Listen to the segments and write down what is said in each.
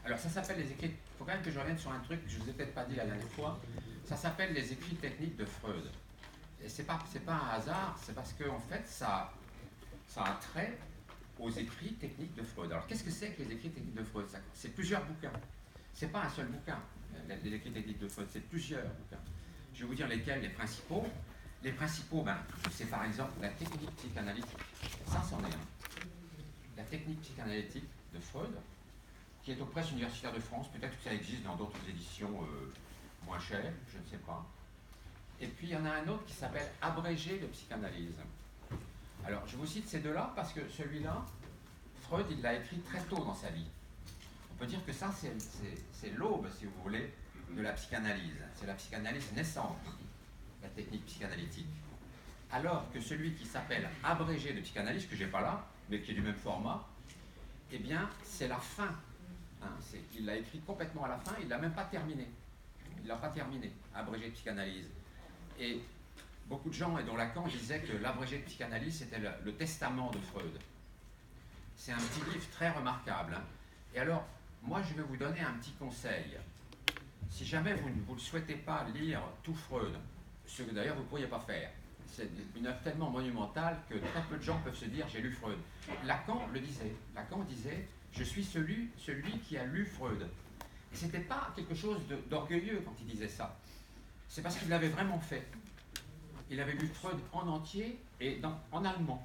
Alors ça s'appelle les écrits, il faut quand même que je revienne sur un truc que je ne vous ai peut-être pas dit la dernière fois, ça s'appelle les écrits techniques de Freud. Et c'est pas un hasard, c'est parce que en fait ça a trait aux écrits techniques de Freud. Alors qu'est-ce que c'est que les écrits techniques de Freud? C'est plusieurs bouquins, c'est pas un seul bouquin, les écrits techniques de Freud, c'est plusieurs bouquins. Je vais vous dire lesquels, les principaux. Les principaux, c'est par exemple la technique psychanalytique. Ça, c'en est un. La technique psychanalytique de Freud, qui est aux presses universitaires de France. Peut-être que ça existe dans d'autres éditions moins chères, je ne sais pas. Et puis, il y en a un autre qui s'appelle Abrégé de psychanalyse. Alors, je vous cite ces deux-là parce que celui-là, Freud, il l'a écrit très tôt dans sa vie. On peut dire que ça, c'est l'aube, si vous voulez, de la psychanalyse. C'est la psychanalyse naissante, la technique psychanalytique. Alors que celui qui s'appelle Abrégé de psychanalyse, que j'ai pas là, mais qui est du même format, eh bien, c'est la fin. Il l'a écrit complètement à la fin, il ne l'a même pas terminé. Il ne l'a pas terminé, Abrégé de psychanalyse. Et beaucoup de gens, et dont Lacan, disaient que l'abrégé de psychanalyse, c'était le testament de Freud. C'est un petit livre très remarquable. Et alors, moi, je vais vous donner un petit conseil. Si jamais vous ne souhaitez pas lire tout Freud, ce que d'ailleurs vous ne pourriez pas faire, c'est une œuvre tellement monumentale que très peu de gens peuvent se dire j'ai lu Freud. Lacan le disait. Lacan disait je suis celui qui a lu Freud. Et ce n'était pas quelque chose d'orgueilleux quand il disait ça. C'est parce qu'il l'avait vraiment fait. Il avait lu Freud en entier et en allemand.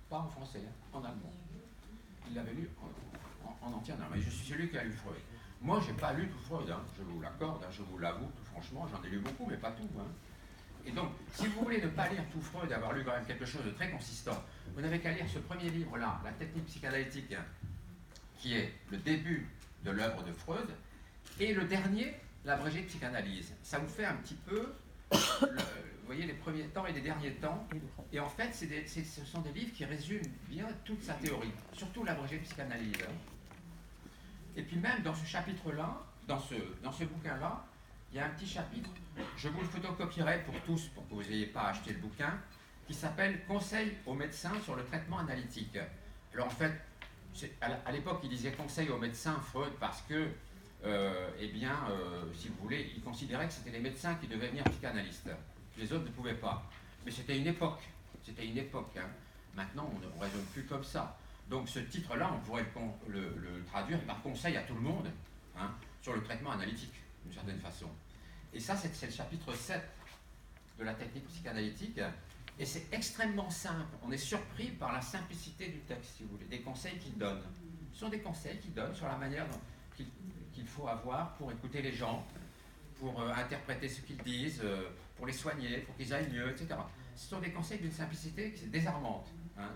Pas en français, en allemand. Il l'avait lu en entier en allemand. Et je suis celui qui a lu Freud. Moi, je n'ai pas lu tout Freud, je vous l'accorde, je vous l'avoue, tout franchement, j'en ai lu beaucoup, mais pas tout. Et donc, si vous voulez ne pas lire tout Freud et avoir lu quand même quelque chose de très consistant, vous n'avez qu'à lire ce premier livre-là, La technique psychanalytique, qui est le début de l'œuvre de Freud, et le dernier, L'abrégé de psychanalyse. Ça vous fait un petit peu, vous voyez, les premiers temps et les derniers temps. Et en fait, ce sont des livres qui résument bien toute sa théorie, surtout L'abrégé de psychanalyse. Et puis même dans ce chapitre-là, dans ce bouquin-là, il y a un petit chapitre, je vous le photocopierai pour tous, pour que vous n'ayez pas à acheter le bouquin, qui s'appelle « Conseil aux médecins sur le traitement analytique ». Alors en fait, à l'époque, il disait « Conseil aux médecins » Freud parce que, si vous voulez, il considérait que c'était les médecins qui devaient devenir psychanalystes. Les autres ne pouvaient pas. Mais c'était une époque. C'était une époque. Maintenant, on ne raisonne plus comme ça. Donc ce titre-là, on pourrait le traduire par « Conseil à tout le monde sur le traitement analytique ». D'une certaine façon. Et ça, c'est le chapitre 7 de la technique psychanalytique, et c'est extrêmement simple. On est surpris par la simplicité du texte, si vous voulez, des conseils qu'il donne. Ce sont des conseils qu'il donne sur la manière qu'il faut avoir pour écouter les gens, pour interpréter ce qu'ils disent, pour les soigner, pour qu'ils aillent mieux, etc. Ce sont des conseils d'une simplicité qui est désarmante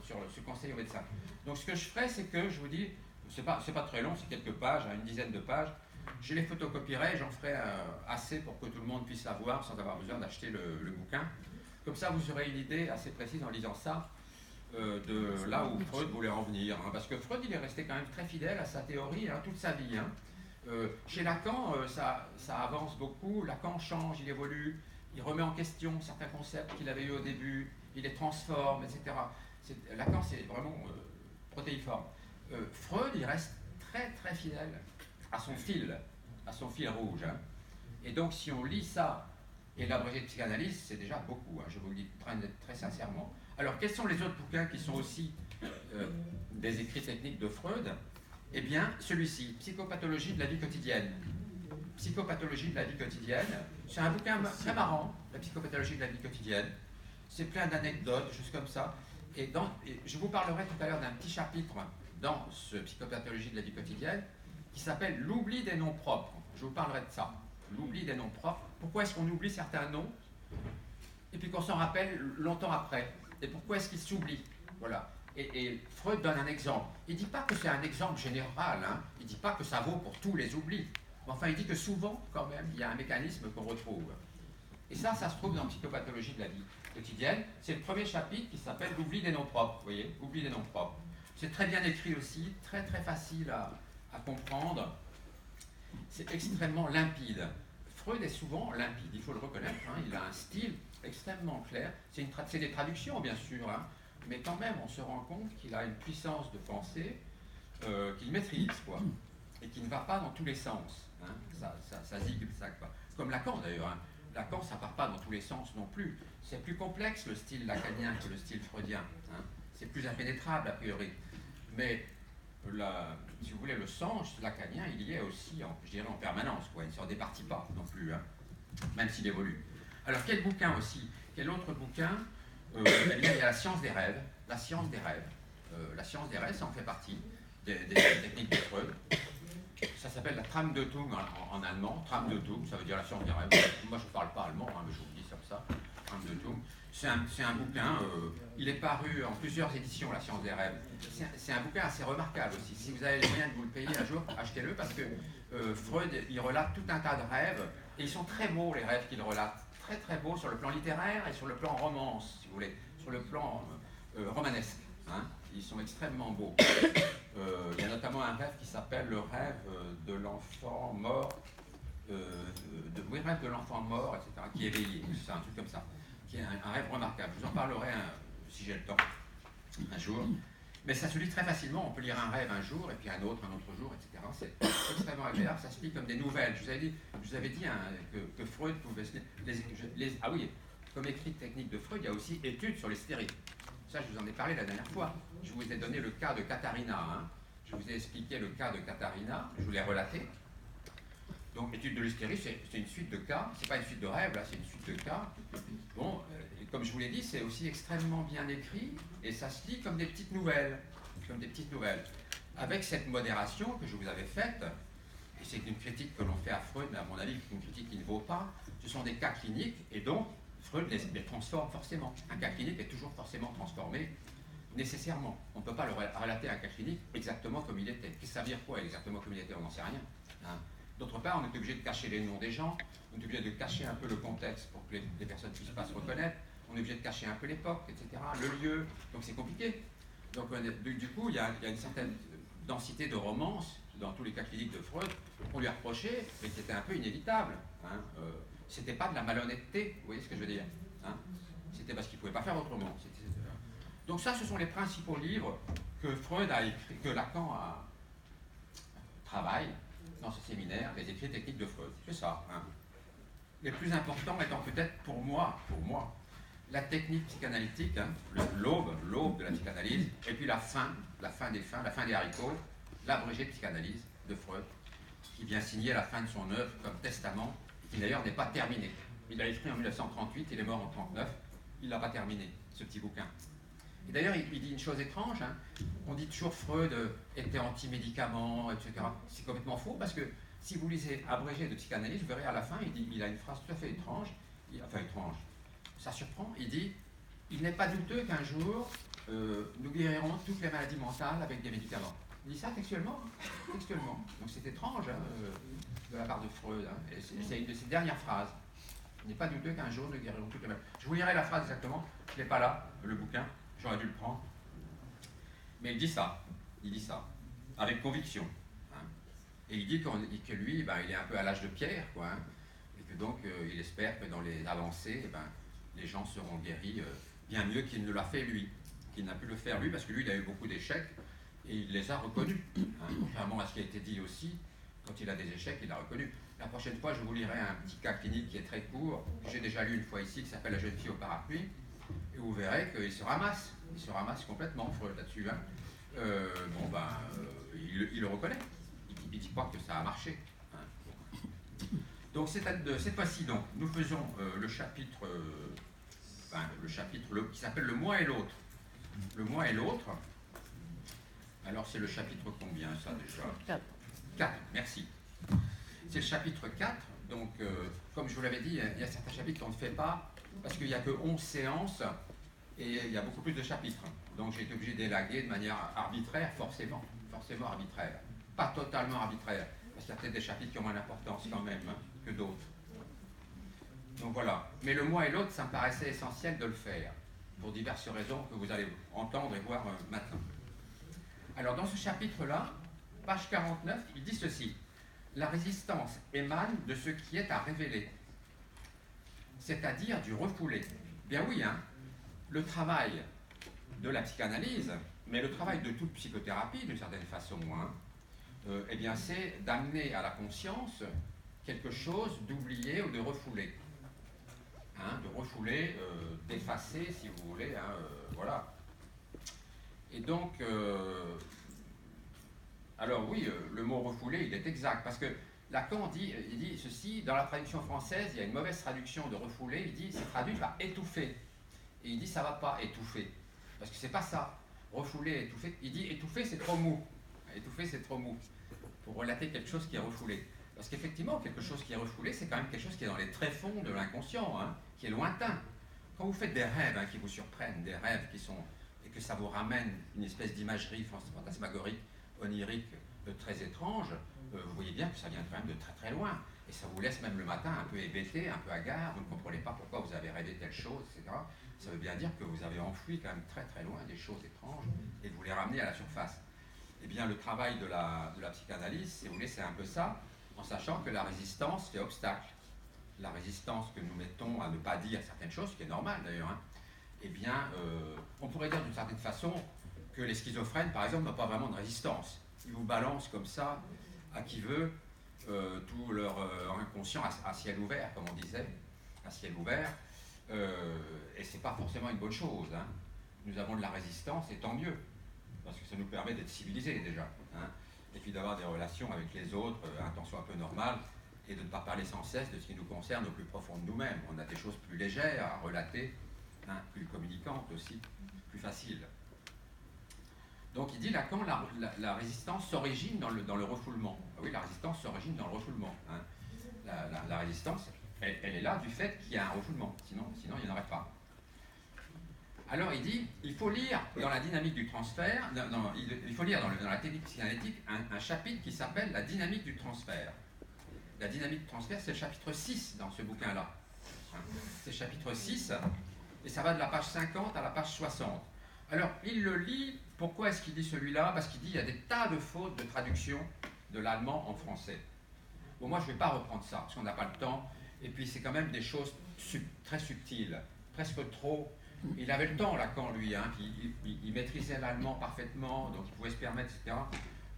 sur ce conseil au médecin. Donc ce que je ferai, c'est que je vous dis, c'est pas très long, c'est quelques pages, une dizaine de pages. Je les photocopierai, j'en ferai assez pour que tout le monde puisse l'avoir sans avoir besoin d'acheter le bouquin. Comme ça, vous aurez une idée assez précise en lisant ça de là où Freud voulait en venir. Parce que Freud, il est resté quand même très fidèle à sa théorie toute sa vie. Chez Lacan, ça avance beaucoup. Lacan change, il évolue, il remet en question certains concepts qu'il avait eu au début, il les transforme, etc. Lacan, c'est vraiment protéiforme. Freud, il reste très très fidèle à son fil rouge. Et donc, si on lit ça et l'abrégé de psychanalyse, c'est déjà beaucoup, je vous le dis très, très sincèrement. Alors, quels sont les autres bouquins qui sont aussi des écrits techniques de Freud? Eh bien, celui-ci, Psychopathologie de la vie quotidienne. Psychopathologie de la vie quotidienne, c'est un bouquin très marrant, la psychopathologie de la vie quotidienne. C'est plein d'anecdotes, juste comme ça. Et je vous parlerai tout à l'heure d'un petit chapitre dans ce Psychopathologie de la vie quotidienne, qui s'appelle l'oubli des noms propres. Je vous parlerai de ça, l'oubli des noms propres. Pourquoi est-ce qu'on oublie certains noms et puis qu'on s'en rappelle longtemps après? Et pourquoi est-ce qu'ils s'oublient? Voilà. Et Freud donne un exemple. Il ne dit pas que c'est un exemple général, il ne dit pas que ça vaut pour tous les oublis. Mais enfin, il dit que souvent, quand même, il y a un mécanisme qu'on retrouve. Et ça se trouve dans Psychopathologie de la vie quotidienne. C'est le premier chapitre qui s'appelle l'oubli des noms propres. Vous voyez, oubli des noms propres. C'est très bien écrit aussi, très très facile à comprendre. C'est extrêmement limpide. Freud est souvent limpide, il faut le reconnaître. Il a un style extrêmement clair. C'est des traductions, bien sûr, mais quand même, on se rend compte qu'il a une puissance de pensée qu'il maîtrise, quoi. et qui ne va pas dans tous les sens. Hein. Ça zigzague pas. Comme Lacan d'ailleurs. Hein. Lacan, ça ne part pas dans tous les sens non plus. C'est plus complexe le style lacanien que le style freudien. Hein. C'est plus impénétrable a priori. Mais si vous voulez, le sens lacanien, il y est aussi, je dirais, en permanence. Quoi. Il ne s'en départit pas non plus, hein, même s'il évolue. Alors, quel bouquin aussi? Quel autre bouquin? Eh bien, il y a la science des rêves. La science des rêves. La science des rêves, ça en fait partie des techniques de Freud. Ça s'appelle la Traumdeutung en allemand. Traumdeutung, ça veut dire la science des rêves. Moi, je ne parle pas allemand, hein, mais je vous le dis comme ça. Traumdeutung. C'est un bouquin, il est paru en plusieurs éditions, La science des rêves. C'est un bouquin assez remarquable aussi. Si vous avez les moyens de vous le payer un jour, achetez-le parce que Freud, il relate tout un tas de rêves et ils sont très beaux, les rêves qu'il relate. Très très beaux sur le plan littéraire et sur le plan romance, si vous voulez, sur le plan romanesque. Hein. Ils sont extrêmement beaux. Il y a notamment un rêve qui s'appelle le rêve de l'enfant mort, oui, rêve de l'enfant mort, etc., qui est éveillé. C'est un truc comme ça. Qui est un rêve remarquable. Je vous en parlerai si j'ai le temps, un jour. Mais ça se lit très facilement. On peut lire un rêve un jour, et puis un autre jour, etc. C'est extrêmement agréable. Ça se lit comme des nouvelles. Je vous avais dit hein, que Freud pouvait se lire. Ah oui, comme écrit technique de Freud, il y a aussi études sur l'hystérie. Ça, je vous en ai parlé la dernière fois. Je vous ai donné le cas de Katharina. Hein. Je vous ai expliqué le cas de Katharina. Je vous l'ai relaté. Donc, étude de l'hystérie, c'est une suite de cas. C'est pas une suite de rêves, là, c'est une suite de cas. Bon, comme je vous l'ai dit, c'est aussi extrêmement bien écrit et ça se lit comme des petites nouvelles. Comme des petites nouvelles. Avec cette modération que je vous avais faite, et c'est une critique que l'on fait à Freud, mais à mon avis, une critique qui ne vaut pas, ce sont des cas cliniques et donc Freud les transforme forcément. Un cas clinique est toujours forcément transformé nécessairement. On ne peut pas le relater un cas clinique exactement comme il était. Ça veut dire quoi exactement comme il était? On n'en sait rien. Hein. D'autre part, on est obligé de cacher les noms des gens, on est obligé de cacher un peu le contexte pour que les personnes ne puissent pas se reconnaître, on est obligé de cacher un peu l'époque, etc., le lieu, donc c'est compliqué. Donc du coup, il y a une certaine densité de romance dans tous les cas cliniques de Freud qu'on lui a reproché, mais qui était un peu inévitable. Hein. C'était pas de la malhonnêteté, vous voyez ce que je veux dire, hein. C'était parce qu'il ne pouvait pas faire autrement. Donc ça, ce sont les principaux livres que Freud a écrit, que Lacan travaille dans ce séminaire, les écrits techniques de Freud. C'est ça. Hein. Les plus importants étant peut-être pour moi, la technique psychanalytique, hein, l'aube de la psychanalyse, et puis la fin des haricots, l'abrégé de psychanalyse de Freud, qui vient signer la fin de son œuvre comme testament, qui d'ailleurs n'est pas terminé. Il l'a écrit en 1938, il est mort en 1939, il ne l'a pas terminé, ce petit bouquin. Et d'ailleurs, il dit une chose étrange, hein. On dit toujours Freud était anti-médicaments, etc. C'est complètement faux, parce que si vous lisez Abrégé de psychanalyse, vous verrez à la fin, il a une phrase tout à fait étrange, étrange, ça surprend, il dit « Il n'est pas douteux qu'un jour, nous guérirons toutes les maladies mentales avec des médicaments. » Il dit ça textuellement, hein. Textuellement. Donc c'est étrange hein, de la part de Freud, hein. Et c'est une de ses dernières phrases. Il n'est pas douteux qu'un jour, nous guérirons toutes les maladies. Je vous lirai la phrase exactement, je ne l'ai pas là, le bouquin. J'aurais dû le prendre. Mais il dit ça, avec conviction. Hein. Et il dit que lui, ben, il est un peu à l'âge de pierre, quoi, hein, et que donc il espère que dans les avancées, ben, les gens seront guéris bien mieux qu'il ne l'a fait lui, qu'il n'a pu le faire lui, parce que lui, il a eu beaucoup d'échecs, et il les a reconnus. Hein, contrairement à ce qui a été dit aussi, quand il a des échecs, il l'a reconnu. La prochaine fois, je vous lirai un petit cas clinique qui est très court, que j'ai déjà lu une fois ici, qui s'appelle La jeune fille au parapluie. Et vous verrez qu'il se ramasse complètement, Freud, là-dessus. Hein. Il le reconnaît. Il dit pas que ça a marché. Hein. Donc cette fois-ci, donc, nous faisons le chapitre qui s'appelle Le moi et l'autre. Le moi et l'autre. Alors c'est le chapitre combien ça déjà? 4, merci. C'est le chapitre 4. Donc, comme je vous l'avais dit, il y a certains chapitres qu'on ne fait pas parce qu'il n'y a que 11 séances et il y a beaucoup plus de chapitres. Donc j'ai été obligé d'élaguer de manière arbitraire, forcément arbitraire. Pas totalement arbitraire, parce qu'il y a peut-être des chapitres qui ont moins d'importance quand même hein, que d'autres. Donc voilà. Mais le moi et l'autre, ça me paraissait essentiel de le faire, pour diverses raisons que vous allez entendre et voir maintenant. Alors dans ce chapitre-là, page 49, il dit ceci. La résistance émane de ce qui est à révéler, c'est-à-dire du refoulé. Bien oui, hein, le travail de la psychanalyse, mais le travail de toute psychothérapie, d'une certaine façon, hein, eh bien c'est d'amener à la conscience quelque chose d'oublié ou de refoulé. Hein, de refouler, d'effacer, si vous voulez, hein, voilà. Et donc, alors oui, le mot refoulé, il est exact, parce que Lacan il dit ceci, dans la traduction française, il y a une mauvaise traduction de refoulé, il dit, c'est traduit par étouffer. Et il dit, ça va pas, étouffer. Parce que c'est pas ça. Refouler, étouffer. Il dit, étouffer, c'est trop mou. Étouffer, c'est trop mou. Pour relater quelque chose qui est refoulé. Parce qu'effectivement, quelque chose qui est refoulé, c'est quand même quelque chose qui est dans les tréfonds de l'inconscient, hein, qui est lointain. Quand vous faites des rêves hein, qui vous surprennent, des rêves qui sont... et que ça vous ramène une espèce d'imagerie fantasmagorique, onirique, très étrange, vous voyez bien que ça vient quand même de très très loin. Et ça vous laisse même le matin un peu hébété, un peu hagard, vous ne comprenez pas pourquoi vous avez rêvé telle chose, etc. Ça veut bien dire que vous avez enfoui quand même très très loin des choses étranges et vous les ramenez à la surface. Eh bien, le travail de la psychanalyse, si vous voulez, c'est un peu ça, en sachant que la résistance fait obstacle. La résistance que nous mettons à ne pas dire certaines choses, ce qui est normal d'ailleurs, hein, eh bien, on pourrait dire d'une certaine façon que les schizophrènes, par exemple, n'ont pas vraiment de résistance. Ils vous balancent comme ça, à qui veut, tout leur inconscient à ciel ouvert, comme on disait, à ciel ouvert, et c'est pas forcément une bonne chose. Hein. Nous avons de la résistance, et tant mieux, parce que ça nous permet d'être civilisés déjà, hein, et puis d'avoir des relations avec les autres, un temps soit un peu normal, et de ne pas parler sans cesse de ce qui nous concerne au plus profond de nous-mêmes. On a des choses plus légères à relater, hein, plus communicantes aussi, plus faciles. Donc il dit Lacan, la résistance s'origine dans le refoulement. Ah oui, la résistance s'origine dans le refoulement. Hein. La résistance, elle est là du fait qu'il y a un refoulement, sinon il n'y en aurait pas. Alors il dit, il faut lire dans la dynamique du transfert, il faut lire dans la technique psychanalytique un chapitre qui s'appelle la dynamique du transfert. La dynamique du transfert, c'est le chapitre 6 dans ce bouquin-là. Hein. C'est le chapitre 6, et ça va de la page 50 à la page 60. Alors, il le lit, pourquoi est-ce qu'il dit celui-là? Parce qu'il dit qu'il y a des tas de fautes de traduction de l'allemand en français. Bon, moi, je ne vais pas reprendre ça, parce qu'on n'a pas le temps, et puis c'est quand même des choses très subtiles, presque trop. Il avait le temps, Lacan, lui, hein, il maîtrisait l'allemand parfaitement, donc il pouvait se permettre, etc.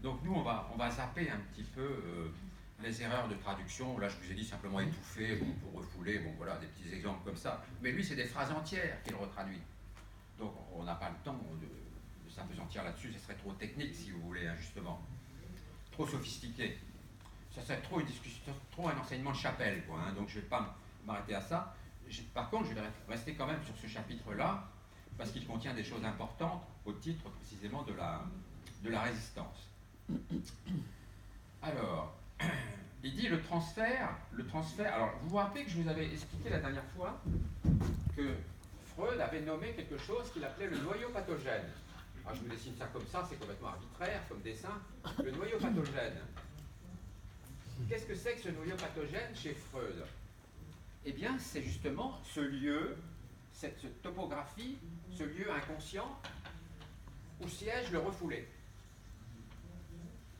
Donc nous, on va zapper un petit peu les erreurs de traduction. Là, je vous ai dit simplement étouffer, bon, pour refouler, bon, voilà, des petits exemples comme ça. Mais lui, c'est des phrases entières qu'il retraduit. Donc on n'a pas le temps de s'apesantir là-dessus, ce serait trop technique, si vous voulez, hein, justement. Trop sophistiqué. Ça serait trop une discussion, trop un enseignement de chapelle, quoi, hein, donc je ne vais pas m'arrêter à ça. Par contre, je vais rester quand même sur ce chapitre-là, parce qu'il contient des choses importantes au titre précisément de la résistance. Alors, il dit le transfert, alors vous vous rappelez que je vous avais expliqué la dernière fois que Freud avait nommé quelque chose qu'il appelait le noyau pathogène. Alors je vous dessine ça comme ça, c'est complètement arbitraire comme dessin. Le noyau pathogène. Qu'est-ce que c'est que ce noyau pathogène chez Freud? Eh bien, c'est justement ce lieu, cette topographie, ce lieu inconscient où siège le refoulé.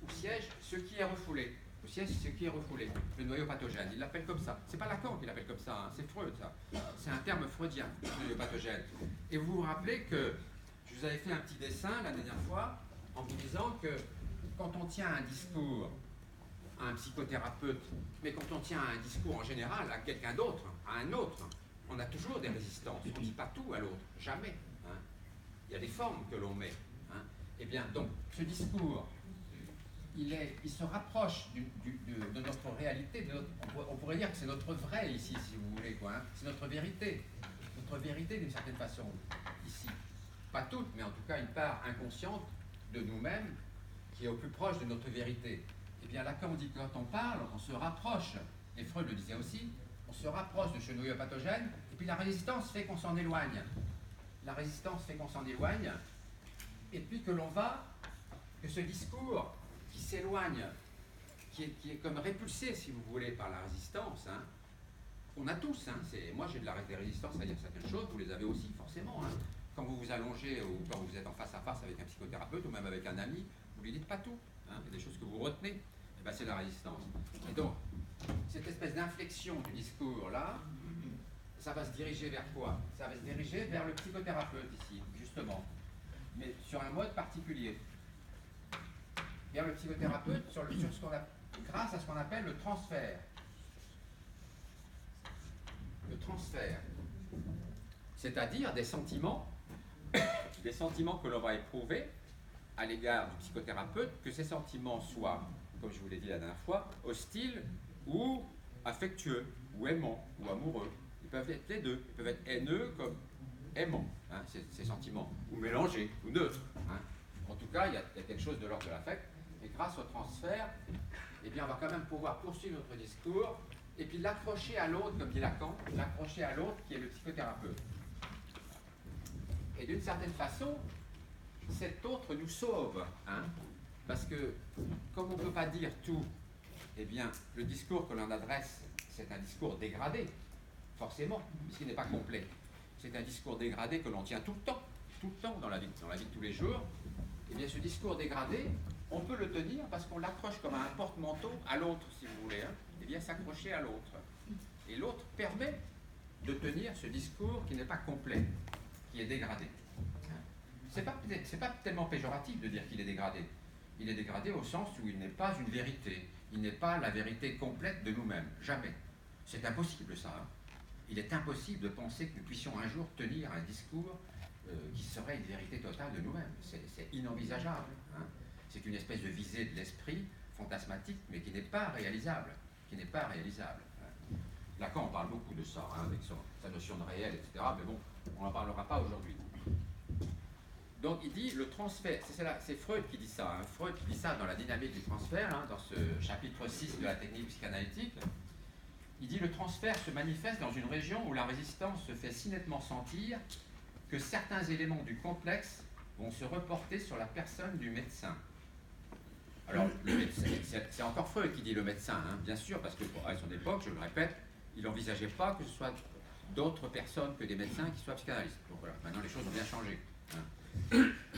Où siège ce qui est refoulé. Où siège ce qui est refoulé. Le noyau pathogène. Il l'appelle comme ça. C'est pas Lacan qui l'appelle comme ça, hein, c'est Freud, ça. C'est un terme freudien, le noyau pathogène. Et vous vous rappelez que je vous avais fait un petit dessin la dernière fois en vous disant que quand on tient un discours à un psychothérapeute, mais quand on tient un discours en général à quelqu'un d'autre, à un autre, on a toujours des résistances. On ne dit pas tout à l'autre, jamais. Hein. Il y a des formes que l'on met. Hein. Eh bien, donc, ce discours, il se rapproche de notre réalité. On pourrait dire que c'est notre vrai ici, si vous voulez, quoi. Hein. C'est notre vérité d'une certaine façon, ici. Pas toute, mais en tout cas une part inconsciente de nous-mêmes qui est au plus proche de notre vérité. Eh bien, Lacan dit que quand on parle, on se rapproche, et Freud le disait aussi, on se rapproche de ce noyau pathogène, et puis la résistance fait qu'on s'en éloigne. La résistance fait qu'on s'en éloigne, et puis que ce discours qui s'éloigne, qui est comme répulsé, si vous voulez, par la résistance, hein, on a tous, hein, moi j'ai des résistances à dire certaines choses, vous les avez aussi forcément. Hein. Quand vous vous allongez ou quand vous êtes en face à face avec un psychothérapeute ou même avec un ami, vous ne lui dites pas tout. Hein, il y a des choses que vous retenez, et ben c'est la résistance. Et donc, cette espèce d'inflexion du discours-là, ça va se diriger vers quoi? Ça va se diriger vers le psychothérapeute ici, justement, mais sur un mode particulier. Bien, le psychothérapeute, grâce à ce qu'on appelle le transfert. Le transfert, c'est-à-dire des sentiments que l'on va éprouver à l'égard du psychothérapeute, que ces sentiments soient, comme je vous l'ai dit la dernière fois, hostiles ou affectueux, ou aimants, ou amoureux. Ils peuvent être les deux. Ils peuvent être haineux comme aimants, hein, ces sentiments, ou mélangés, ou neutres. Hein. En tout cas, il y a quelque chose de l'ordre de l'affect. Et grâce au transfert, eh bien, on va quand même pouvoir poursuivre notre discours et puis l'accrocher à l'autre, comme dit Lacan, l'accrocher à l'autre qui est le psychothérapeute. Et d'une certaine façon, cet autre nous sauve, hein, parce que comme on ne peut pas dire tout, eh bien, le discours que l'on adresse, c'est un discours dégradé, forcément, puisqu'il n'est pas complet. C'est un discours dégradé que l'on tient tout le temps dans la vie de tous les jours. Eh bien, ce discours dégradé, on peut le tenir parce qu'on l'accroche comme un porte-manteau à l'autre, si vous voulez, hein, et bien s'accrocher à l'autre. Et l'autre permet de tenir ce discours qui n'est pas complet, qui est dégradé. C'est pas tellement péjoratif de dire qu'il est dégradé. Il est dégradé au sens où il n'est pas une vérité. Il n'est pas la vérité complète de nous-mêmes. Jamais. C'est impossible, ça. Hein. Il est impossible de penser que nous puissions un jour tenir un discours qui serait une vérité totale de nous-mêmes. C'est inenvisageable. Hein. C'est une espèce de visée de l'esprit fantasmatique, mais qui n'est pas réalisable. Lacan en parle beaucoup de ça, hein, avec sa notion de réel, etc. Mais bon, on n'en parlera pas aujourd'hui. Donc il dit le transfert, c'est Freud qui dit ça, hein. Freud qui dit ça dans la dynamique du transfert, hein, dans ce chapitre 6 de la technique psychanalytique. Il dit le transfert se manifeste dans une région où la résistance se fait si nettement sentir que certains éléments du complexe vont se reporter sur la personne du médecin. Alors, le médecin, c'est encore Freud qui dit le médecin, hein, bien sûr, parce qu'à son époque, je le répète, il n'envisageait pas que ce soit d'autres personnes que des médecins qui soient psychanalystes. Donc voilà, maintenant les choses ont bien changé. Hein.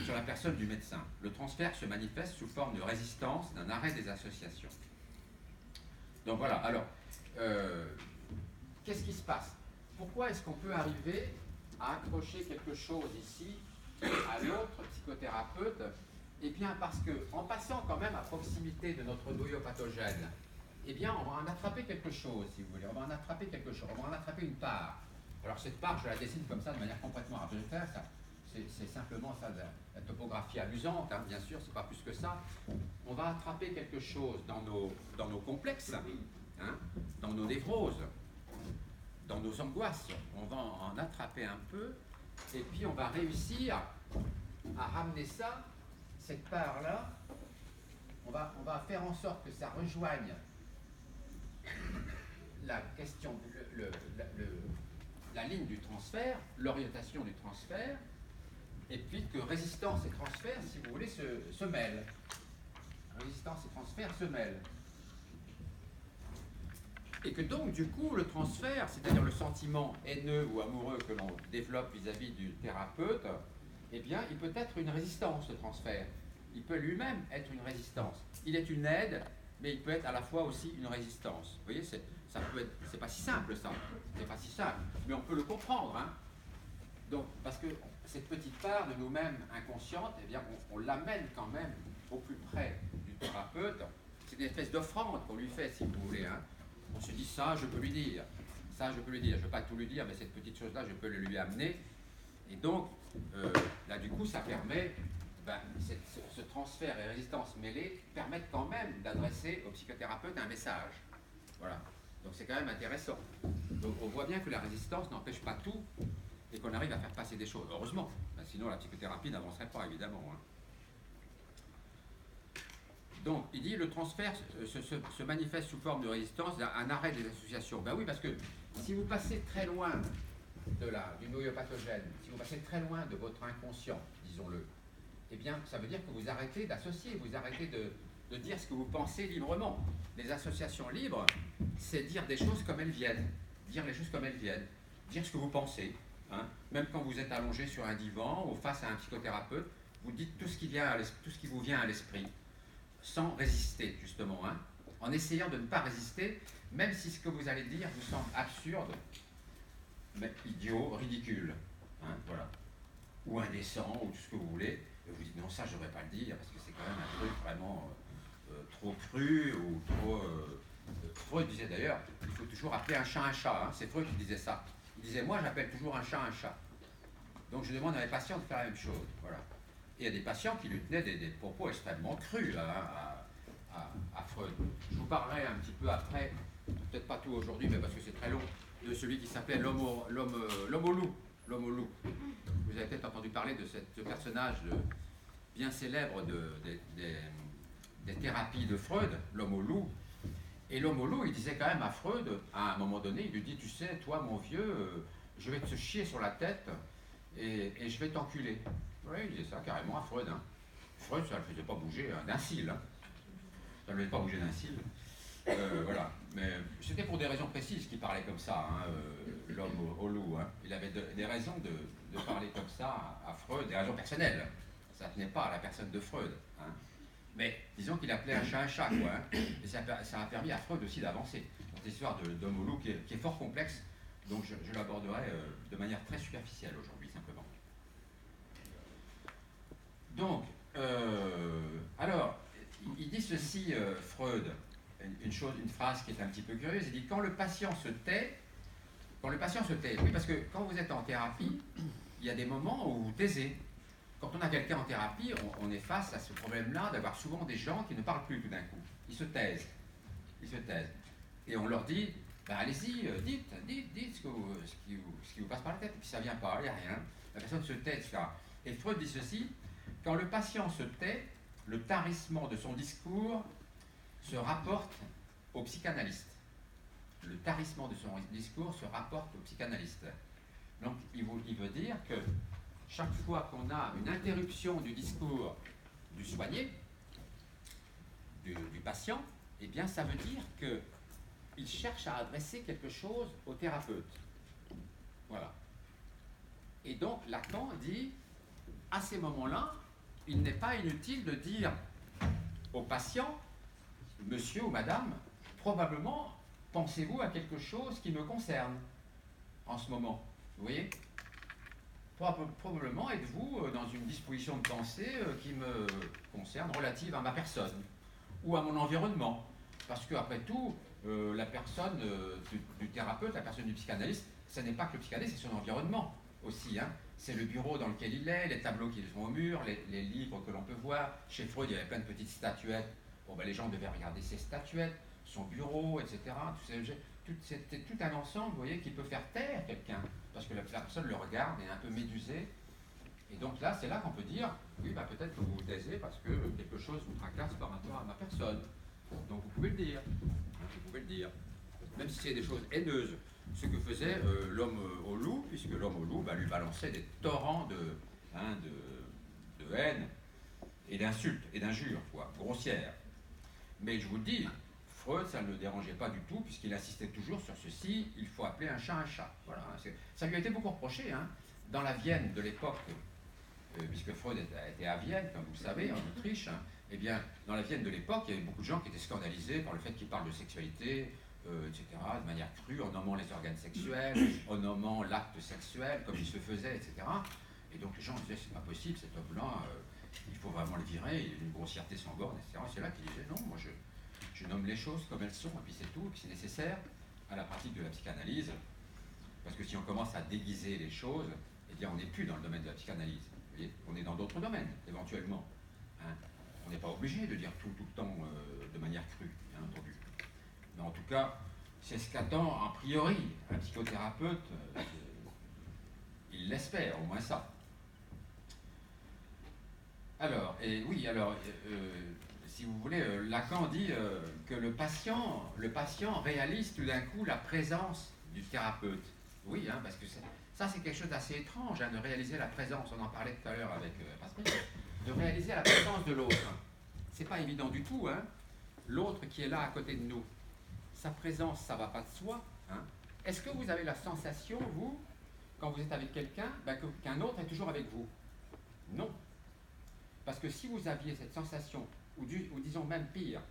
Sur la personne du médecin, le transfert se manifeste sous forme de résistance, d'un arrêt des associations. Donc voilà, alors, qu'est-ce qui se passe? Pourquoi est-ce qu'on peut arriver à accrocher quelque chose ici à l'autre psychothérapeute? Eh bien parce qu'en passant quand même à proximité de notre noyau pathogène, eh bien on va en attraper quelque chose, si vous voulez, on va en attraper quelque chose, on va en attraper une part. Alors cette part, je la dessine comme ça de manière complètement arbitraire, ça. C'est simplement ça, la topographie amusante, hein, bien sûr, c'est pas plus que ça. On va attraper quelque chose dans nos complexes, hein, dans nos névroses, dans nos angoisses. On va en attraper un peu, et puis on va réussir à ramener ça, cette part-là, on va faire en sorte que ça rejoigne la question, la ligne du transfert, l'orientation du transfert, et puis que résistance et transfert, si vous voulez, se mêlent. Résistance et transfert se mêlent. Et que donc, du coup, le transfert, c'est-à-dire le sentiment haineux ou amoureux que l'on développe vis-à-vis du thérapeute, eh bien, il peut être une résistance, ce transfert. Il peut lui-même être une résistance. Il est une aide, mais il peut être à la fois aussi une résistance. Vous voyez, c'est pas si simple, ça. C'est pas si simple, mais on peut le comprendre, hein. Donc, parce que cette petite part de nous-mêmes inconsciente, eh bien, on l'amène quand même au plus près du thérapeute. C'est une espèce d'offrande qu'on lui fait, si vous voulez. Hein. On se dit, ça, je peux lui dire. Ça, je peux lui dire. Je ne veux pas tout lui dire, mais cette petite chose-là, je peux le lui amener. Et donc, là, du coup, ça permet, ce transfert et résistance mêlée permettent quand même d'adresser au psychothérapeute un message. Voilà. Donc, c'est quand même intéressant. Donc, on voit bien que la résistance n'empêche pas tout, et qu'on arrive à faire passer des choses, heureusement. Sinon, la psychothérapie n'avancerait pas, évidemment. Hein. Donc, il dit, le transfert se manifeste sous forme de résistance, un arrêt des associations. Ben oui, parce que si vous passez très loin du noyau pathogène, si vous passez très loin de votre inconscient, disons-le, eh bien, ça veut dire que vous arrêtez d'associer, vous arrêtez de dire ce que vous pensez librement. Les associations libres, c'est dire des choses comme elles viennent, dire les choses comme elles viennent, dire ce que vous pensez. Hein. Même quand vous êtes allongé sur un divan ou face à un psychothérapeute, vous dites tout ce qui vous vient à l'esprit, sans résister, justement, hein, en essayant de ne pas résister, même si ce que vous allez dire vous semble absurde, mais idiot, ridicule, hein, voilà, ou indécent, ou tout ce que vous voulez, et vous dites non, ça je ne devrais pas le dire, parce que c'est quand même un truc vraiment trop cru ou trop... Freud disait d'ailleurs, il faut toujours appeler un chat, hein. C'est Freud qui disait ça. Il disait, moi j'appelle toujours un chat un chat. Donc je demande à mes patients de faire la même chose. Voilà. Et il y a des patients qui lui tenaient des propos extrêmement crus à Freud. Je vous parlerai un petit peu après, peut-être pas tout aujourd'hui, mais parce que c'est très long, de celui qui s'appelait l'homme au loup. L'homme au loup. Vous avez peut-être entendu parler de ce personnage bien célèbre des thérapies de Freud, l'homme au loup. Et l'homme au loup, il disait quand même à Freud, à un moment donné, il lui dit, tu sais, toi mon vieux, je vais te chier sur la tête et je vais t'enculer. Oui, il disait ça carrément à Freud. Hein. Freud, ça ne le faisait pas bouger d'un cil. Hein. Ça ne le faisait pas bouger d'un cil. Voilà. Mais c'était pour des raisons précises qu'il parlait comme ça, hein, l'homme au loup. Hein. Il avait des raisons de parler comme ça à Freud, des raisons personnelles. Ça ne tenait pas à la personne de Freud. Hein. Mais disons qu'il appelait un chat, quoi. Hein. Et ça a permis à Freud aussi d'avancer. Cette histoire d'homme au loup qui est fort complexe, donc je l'aborderai de manière très superficielle aujourd'hui, simplement. Donc, alors, il dit ceci, Freud, une phrase qui est un petit peu curieuse, il dit, quand le patient se tait, oui, parce que quand vous êtes en thérapie, il y a des moments où vous taisez. Quand on a quelqu'un en thérapie, on est face à ce problème-là d'avoir souvent des gens qui ne parlent plus tout d'un coup. Ils se taisent. Et on leur dit, ben allez-y, dites ce qui vous passe par la tête. Et puis ça ne vient pas, il n'y a rien. La personne se tait, etc. Et Freud dit ceci, quand le patient se tait, le tarissement de son discours se rapporte au psychanalyste. Le tarissement de son discours se rapporte au psychanalyste. Donc il veut dire que chaque fois qu'on a une interruption du discours du soigné, du patient, eh bien ça veut dire qu'il cherche à adresser quelque chose au thérapeute. Voilà. Et donc Lacan dit, à ces moments-là, il n'est pas inutile de dire au patient, monsieur ou madame, probablement pensez-vous à quelque chose qui me concerne en ce moment. Vous voyez ? Probablement êtes-vous dans une disposition de pensée qui me concerne, relative à ma personne ou à mon environnement. Parce qu'après tout, la personne du thérapeute, la personne du psychanalyste, ce n'est pas que le psychanalyste, c'est son environnement aussi. Hein. C'est le bureau dans lequel il est, les tableaux qui sont au mur, les livres que l'on peut voir. Chez Freud, il y avait plein de petites statuettes. Bon, ben, les gens devaient regarder ces statuettes, son bureau, etc. Tous ces objets. C'était tout un ensemble, vous voyez, qui peut faire taire quelqu'un, parce que la personne le regarde et est un peu médusée. Et donc là, c'est là qu'on peut dire, oui, bah, peut-être que vous vous taisez parce que quelque chose vous tracasse par rapport à ma personne. Donc vous pouvez le dire. Vous pouvez le dire. Même si c'est des choses haineuses. Ce que faisait l'homme au loup, puisque l'homme au loup lui balançait des torrents de haine et d'insultes et d'injures, quoi, grossières. Mais je vous le dis, Freud, ça ne le dérangeait pas du tout, puisqu'il insistait toujours sur ceci, il faut appeler un chat un chat. Voilà, ça lui a été beaucoup reproché. Hein. Dans la Vienne de l'époque, puisque Freud était à Vienne, comme vous le savez, en Autriche, hein, eh bien, dans la Vienne de l'époque, il y avait beaucoup de gens qui étaient scandalisés par le fait qu'il parle de sexualité, etc., de manière crue, en nommant les organes sexuels, en nommant l'acte sexuel, comme il se faisait, etc. Et donc les gens disaient, c'est pas possible, cet homme-là, il faut vraiment le virer, il a une grossièreté sans borne, etc. Et c'est là qu'il disait, non, moi je nomme les choses comme elles sont, et puis c'est tout, et puis c'est nécessaire à la pratique de la psychanalyse, parce que si on commence à déguiser les choses, eh bien on n'est plus dans le domaine de la psychanalyse, vous voyez, on est dans d'autres domaines, éventuellement. Hein. On n'est pas obligé de dire tout le temps de manière crue, bien entendu. Mais en tout cas, c'est ce qu'attend a priori un psychothérapeute, il l'espère, au moins ça. Alors, si vous voulez, Lacan dit que le patient réalise tout d'un coup la présence du thérapeute. Oui, hein, parce que ça c'est quelque chose d'assez étrange, hein, de réaliser la présence, on en parlait tout à l'heure avec Pascal, de réaliser la présence de l'autre. C'est pas évident du tout, hein. L'autre qui est là à côté de nous, sa présence, ça va pas de soi. Hein. Est-ce que vous avez la sensation, vous, quand vous êtes avec quelqu'un, qu'un autre est toujours avec vous? Non. Parce que si vous aviez cette sensation, ou disons même pire,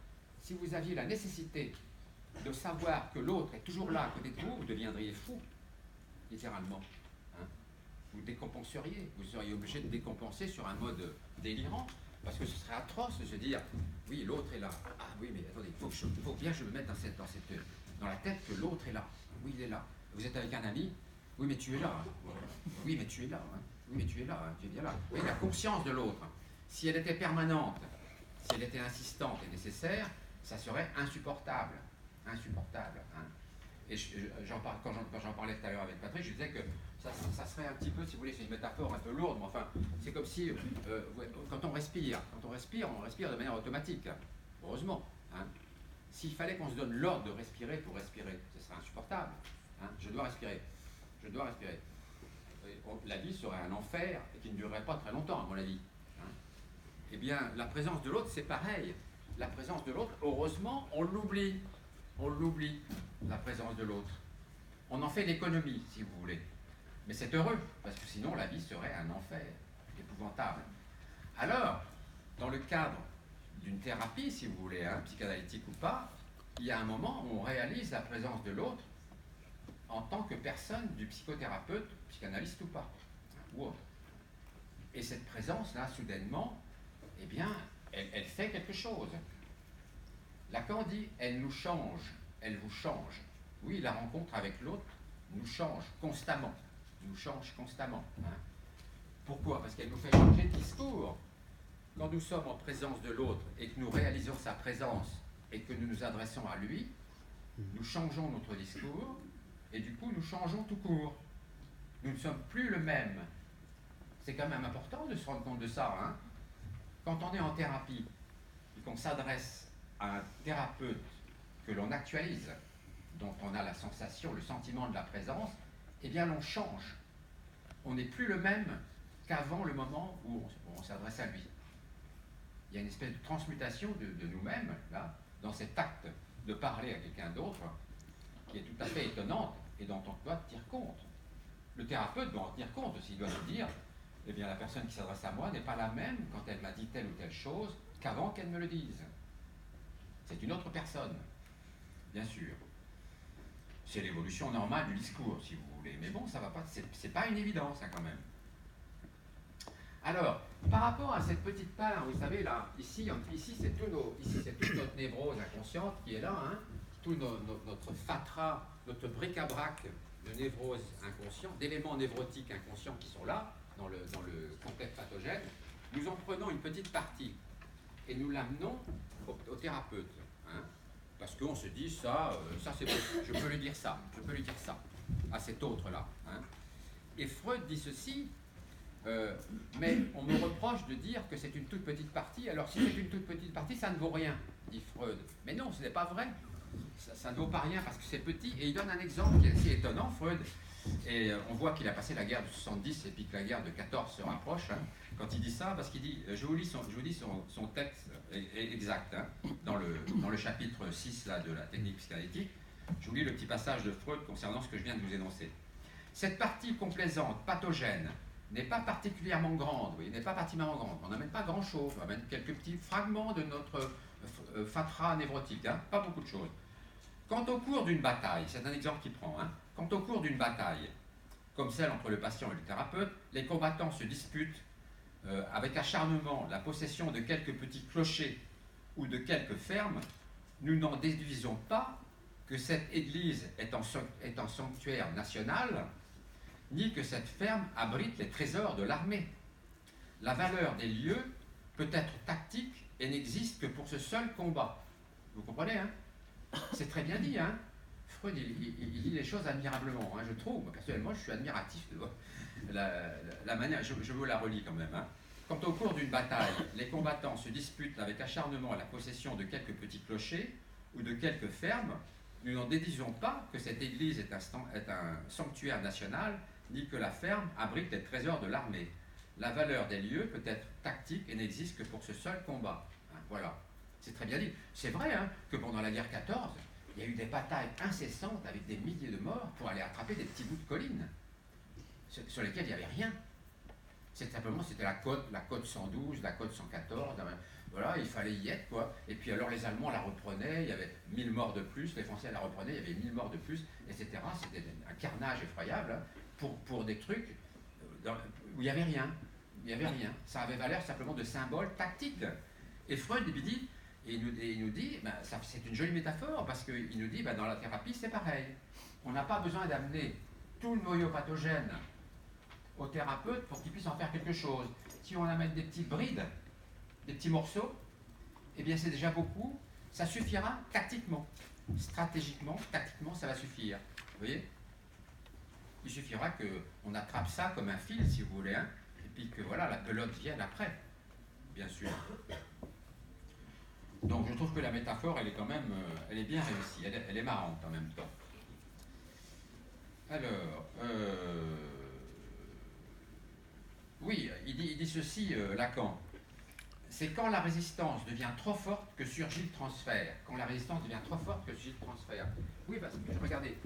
si vous aviez la nécessité de savoir que l'autre est toujours là à côté de vous, vous deviendriez fou, littéralement. Hein. Vous décompenseriez, vous seriez obligé de décompenser sur un mode délirant, Parce que ce serait atroce de se dire, oui, l'autre est là. Ah oui, mais attendez, il faut bien que je me mette dans la tête que l'autre est là. Oui, il est là. Vous êtes avec un ami. Oui, mais tu es là. Hein. Oui, mais tu es là. Hein. Oui, mais tu es là. Hein. Tu es bien là. Oui, la conscience de l'autre, si elle était permanente, si elle était insistante et nécessaire, ça serait insupportable. Insupportable. Hein. Et quand j'en parlais tout à l'heure avec Patrick, je disais que ça serait un petit peu, si vous voulez, c'est une métaphore un peu lourde, mais enfin, c'est comme si, quand on respire de manière automatique, heureusement. Hein. S'il fallait qu'on se donne l'ordre de respirer pour respirer, ce serait insupportable. Hein. Je dois respirer. La vie serait un enfer et qui ne durerait pas très longtemps, à mon avis. Hein. Eh bien, la présence de l'autre, c'est pareil. La présence de l'autre, heureusement, on l'oublie, la présence de l'autre. On en fait l'économie, si vous voulez. Mais c'est heureux, parce que sinon la vie serait un enfer, épouvantable. Alors, dans le cadre d'une thérapie, si vous voulez, hein, psychanalytique ou pas, il y a un moment où on réalise la présence de l'autre en tant que personne du psychothérapeute, psychanalyste ou pas, ou autre. Et cette présence-là, soudainement, eh bien, elle fait quelque chose. Lacan dit, elle nous change, elle vous change. Oui, la rencontre avec l'autre nous change constamment. Hein. Pourquoi? Parce qu'elle nous fait changer de discours. Quand nous sommes en présence de l'autre et que nous réalisons sa présence et que nous nous adressons à lui, nous changeons notre discours et du coup nous changeons tout court. Nous ne sommes plus le même. C'est quand même important de se rendre compte de ça. Hein. Quand on est en thérapie et qu'on s'adresse à un thérapeute que l'on actualise, dont on a la sensation, le sentiment de la présence, eh bien l'on change. On n'est plus le même qu'avant le moment où on s'adresse à lui. Il y a une espèce de transmutation de nous-mêmes, là, dans cet acte de parler à quelqu'un d'autre, qui est tout à fait étonnante et dont on doit tenir compte. Le thérapeute doit en tenir compte aussi, il doit se dire, eh bien la personne qui s'adresse à moi n'est pas la même quand elle m'a dit telle ou telle chose qu'avant qu'elle me le dise. C'est une autre personne, bien sûr. C'est l'évolution normale du discours, si vous voulez. Mais bon, ça va pas, c'est pas une évidence, hein, quand même. Alors, par rapport à cette petite part, vous savez, là, ici c'est toute notre névrose inconsciente qui est là, hein, tout notre fatras, notre bric-à-brac de névrose inconsciente, d'éléments névrotiques inconscients qui sont là, dans le contexte pathogène, nous en prenons une petite partie et nous l'amenons au thérapeute. Hein, parce qu'on se dit, ça c'est bon, je peux lui dire ça, à cet autre-là. Hein. Et Freud dit ceci, mais on me reproche de dire que c'est une toute petite partie. Alors si c'est une toute petite partie, ça ne vaut rien, dit Freud. Mais non, ce n'est pas vrai. Ça ne vaut pas rien parce que c'est petit. Et il donne un exemple qui est assez étonnant, Freud. Et on voit qu'il a passé la guerre de 70 et puis que la guerre de 14 se rapproche. Hein, quand il dit ça, parce qu'il dit, je vous lis son texte exact, hein, dans le chapitre 6 là, de la technique psychanalytique. Je vous lis le petit passage de Freud concernant ce que je viens de vous énoncer. Cette partie complaisante, pathogène, n'est pas particulièrement grande, oui, n'est pas particulièrement grande. On n'amène pas grand-chose, on amène quelques petits fragments de notre fatras névrotique, hein, pas beaucoup de choses. Quant au cours d'une bataille, c'est un exemple qu'il prend, hein, quant au cours d'une bataille, comme celle entre le patient et le thérapeute, les combattants se disputent avec acharnement la possession de quelques petits clochers ou de quelques fermes, nous n'en déduisons pas que cette église est un sanctuaire national, ni que cette ferme abrite les trésors de l'armée. La valeur des lieux peut être tactique et n'existe que pour ce seul combat. Vous comprenez, hein? C'est très bien dit, hein? Freud, il dit les choses admirablement, hein, je trouve. Moi, personnellement, je suis admiratif de la manière, je vous la relis quand même. Hein. Quand au cours d'une bataille, les combattants se disputent avec acharnement la possession de quelques petits clochers ou de quelques fermes, nous n'en déduisons pas que cette église est un sanctuaire national, ni que la ferme abrite les trésors de l'armée. La valeur des lieux peut être tactique et n'existe que pour ce seul combat. Hein, voilà, c'est très bien dit. C'est vrai, hein, que pendant la guerre 14, il y a eu des batailles incessantes avec des milliers de morts pour aller attraper des petits bouts de collines sur lesquels il n'y avait rien. C'était la côte 112, la côte 114, voilà, il fallait y être, quoi. Et puis alors les Allemands la reprenaient, il y avait 1000 morts de plus, les Français la reprenaient, il y avait 1000 morts de plus, etc. C'était un carnage effroyable, hein, pour des trucs où il n'y avait rien. Il n'y avait rien. Ça avait valeur simplement de symbole tactique. Et Freud lui dit, il nous dit, ben, c'est une jolie métaphore, parce qu'il nous dit, ben, dans la thérapie, c'est pareil. On n'a pas besoin d'amener tout le noyau pathogène au thérapeute pour qu'il puisse en faire quelque chose. Si on amène des petites brides, des petits morceaux, eh bien c'est déjà beaucoup. Ça suffira tactiquement. Stratégiquement, tactiquement, ça va suffire. Vous voyez? Il suffira qu'on attrape ça comme un fil, si vous voulez, hein, et puis que voilà, la pelote vienne après, bien sûr. Donc je trouve que la métaphore, elle est quand même, elle est bien réussie, elle est marrante en même temps. Alors, oui, il dit ceci, Lacan. C'est quand la résistance devient trop forte que surgit le transfert. Quand la résistance devient trop forte que surgit le transfert. Oui, parce que regardez,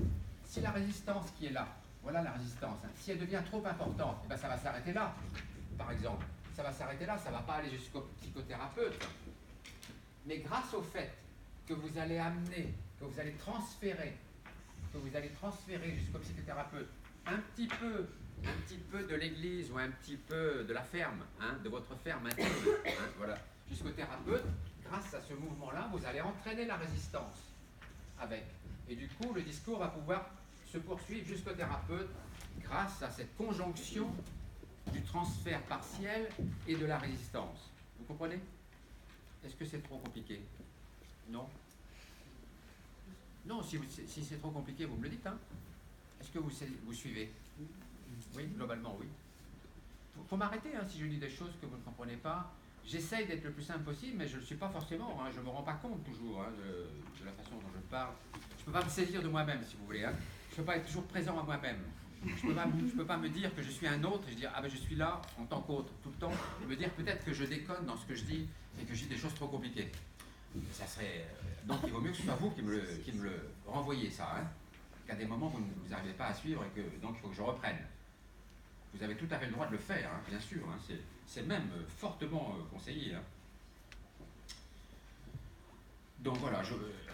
si la résistance qui est là, voilà la résistance, hein, si elle devient trop importante, eh ben ça va s'arrêter là, par exemple. Ça va s'arrêter là, ça ne va pas aller jusqu'au psychothérapeute. Mais grâce au fait que vous allez amener, que vous allez transférer jusqu'au psychothérapeute un petit peu de l'église ou un petit peu de la ferme, hein, de votre ferme intime, hein, voilà, jusqu'au thérapeute, grâce à ce mouvement-là, vous allez entraîner la résistance avec. Et du coup, le discours va pouvoir se poursuivre jusqu'au thérapeute grâce à cette conjonction du transfert partiel et de la résistance. Vous comprenez? Est-ce que c'est trop compliqué? Non? Non, si c'est trop compliqué, vous me le dites, hein? Est-ce que vous suivez? Oui, globalement, oui. Faut m'arrêter, hein, si je dis des choses que vous ne comprenez pas. J'essaye d'être le plus simple possible, mais je ne le suis pas forcément. Hein, je ne me rends pas compte toujours, hein, de la façon dont je parle. Je ne peux pas me saisir de moi-même, si vous voulez. Hein. Je ne peux pas être toujours présent à moi-même. Je ne peux pas me dire que je suis un autre et je dire ah ben je suis là en tant qu'autre tout le temps et me dire peut-être que je déconne dans ce que je dis et que je dis des choses trop compliquées. Ça serait donc il vaut mieux que ce soit vous qui me le renvoyez ça. Hein, qu'à des moments vous n'arrivez pas à suivre et que donc il faut que je reprenne. Vous avez tout à fait le droit de le faire, hein, bien sûr. Hein, c'est même fortement conseillé. Hein. Donc voilà,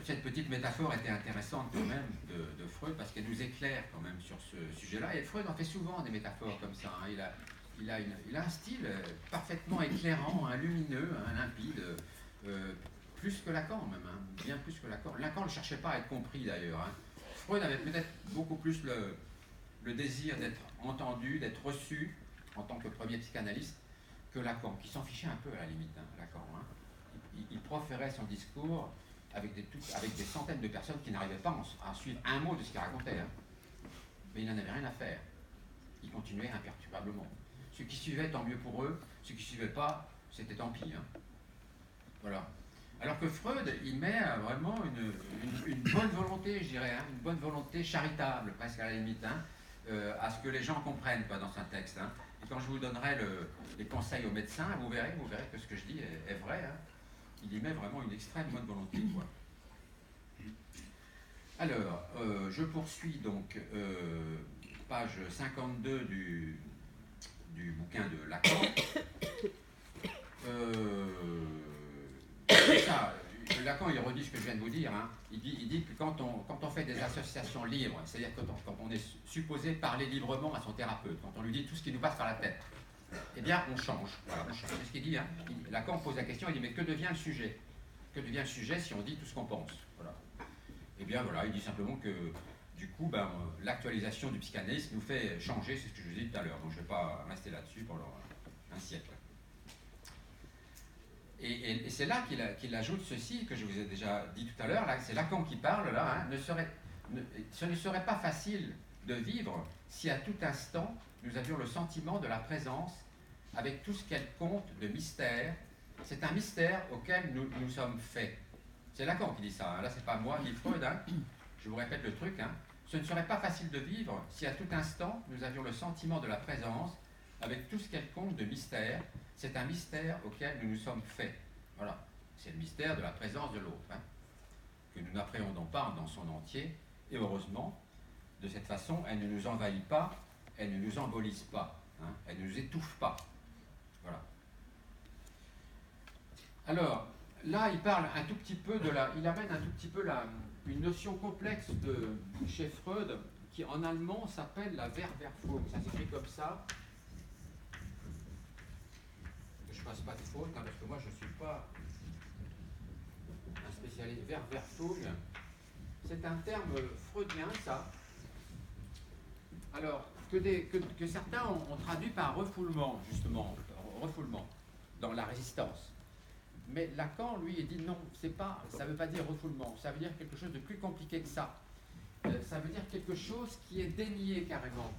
cette petite métaphore était intéressante quand même de Freud parce qu'elle nous éclaire quand même sur ce sujet-là. Et Freud en fait souvent des métaphores comme ça. Hein. Il a un style parfaitement éclairant, hein, lumineux, hein, limpide, plus que Lacan même, hein, bien plus que Lacan. Lacan ne cherchait pas à être compris d'ailleurs. Hein. Freud avait peut-être beaucoup plus le désir d'être entendu, d'être reçu en tant que premier psychanalyste que Lacan, qui s'en fichait un peu à la limite, hein, Lacan. Hein. Il proférait son discours avec des centaines de personnes qui n'arrivaient pas à suivre un mot de ce qu'il racontait. Hein. Mais il n'en avait rien à faire. Il continuait imperturbablement. Ceux qui suivaient, tant mieux pour eux. Ceux qui ne suivaient pas, c'était tant pis. Hein. Voilà. Alors que Freud, il met vraiment une bonne volonté, je dirais, hein, une bonne volonté charitable, presque à la limite, hein, à ce que les gens comprennent quoi, dans un texte. Hein. Et quand je vous donnerai les conseils aux médecins, vous verrez que ce que je dis est vrai. Hein. Il y met vraiment une extrême bonne volonté. Quoi. Alors, je poursuis donc, page 52 du bouquin de Lacan. Ça, Lacan, il redit ce que je viens de vous dire. Hein. Il dit que quand on fait des associations libres, c'est-à-dire quand on est supposé parler librement à son thérapeute, quand on lui dit tout ce qui nous passe par la tête, eh bien, on change. Voilà, on change. C'est ce qu'il dit. Hein. Lacan pose la question, il dit, mais que devient le sujet? Que devient le sujet si on dit tout ce qu'on pense? Voilà. Eh bien, voilà, il dit simplement que, du coup, l'actualisation du psychanalyse nous fait changer, c'est ce que je vous ai dit tout à l'heure. Donc, je ne vais pas rester là-dessus pendant un siècle. Et c'est là qu'il ajoute ceci, que je vous ai déjà dit tout à l'heure, c'est Lacan qui parle, là, hein, ce ne serait pas facile de vivre si à tout instant, nous avions le sentiment de la présence avec tout ce qu'elle compte de mystère. C'est un mystère auquel nous sommes faits. C'est Lacan qui dit ça, hein. Là c'est pas moi ni Freud, hein. Je vous répète le truc. Hein. Ce ne serait pas facile de vivre si à tout instant nous avions le sentiment de la présence avec tout ce qu'elle compte de mystère. C'est un mystère auquel nous nous sommes faits. Voilà, c'est le mystère de la présence de l'autre, hein, que nous n'appréhendons pas dans son entier. Et heureusement, de cette façon, elle ne nous envahit pas, elle ne nous embolise pas, hein, elle ne nous étouffe pas. Voilà. Alors, là, il parle un tout petit peu il amène un tout petit peu une notion complexe chez Freud, qui en allemand s'appelle la Verwerfung. Ça s'écrit comme ça. je fasse pas de faute, hein, parce que moi je ne suis pas un spécialiste. Verfouille, c'est un terme freudien, ça. Alors, que certains ont traduit par refoulement, justement, refoulement, dans la résistance. Mais Lacan, lui, il dit non, ça ne veut pas dire refoulement, ça veut dire quelque chose de plus compliqué que ça. Ça veut dire quelque chose qui est dénié carrément,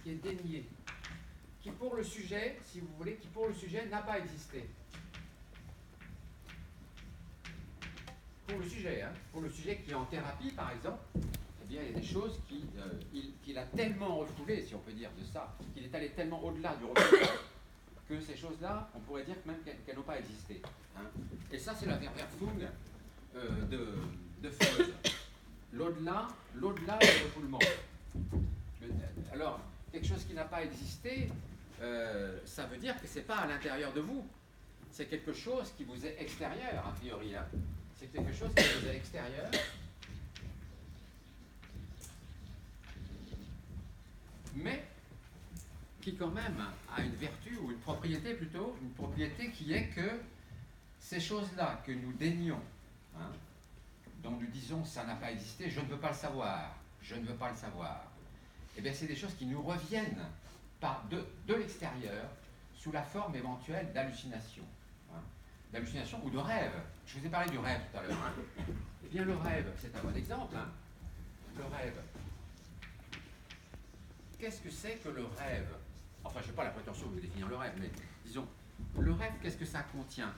qui est dénié, qui pour le sujet, si vous voulez, qui pour le sujet n'a pas existé. Pour le sujet, hein, pour le sujet qui est en thérapie, par exemple, eh bien, il y a des choses qu'il a tellement refoulées, si on peut dire de ça, qu'il est allé tellement au-delà du refoulement, que ces choses-là, on pourrait dire même qu'elles n'ont pas existé. Hein. Et ça, c'est la Verfouille de Freud. L'au-delà du refoulement. Alors, quelque chose qui n'a pas existé, ça veut dire que ce n'est pas à l'intérieur de vous. C'est quelque chose qui vous est extérieur, a priori. Hein. C'est quelque chose qui vous est extérieur. Mais qui quand même a une vertu, ou une propriété plutôt, une propriété qui est que ces choses-là que nous dénions, hein, dont nous disons ça n'a pas existé, je ne veux pas le savoir, je ne veux pas le savoir, eh bien c'est des choses qui nous reviennent de l'extérieur sous la forme éventuelle d'hallucination. Hein, d'hallucination ou de rêve. Je vous ai parlé du rêve tout à l'heure. Hein. Eh bien le rêve, c'est un bon exemple. Hein. Le rêve. Qu'est-ce que c'est que le rêve? Enfin, je n'ai pas la prétention de vous définir le rêve, mais disons, le rêve, qu'est-ce que ça contient?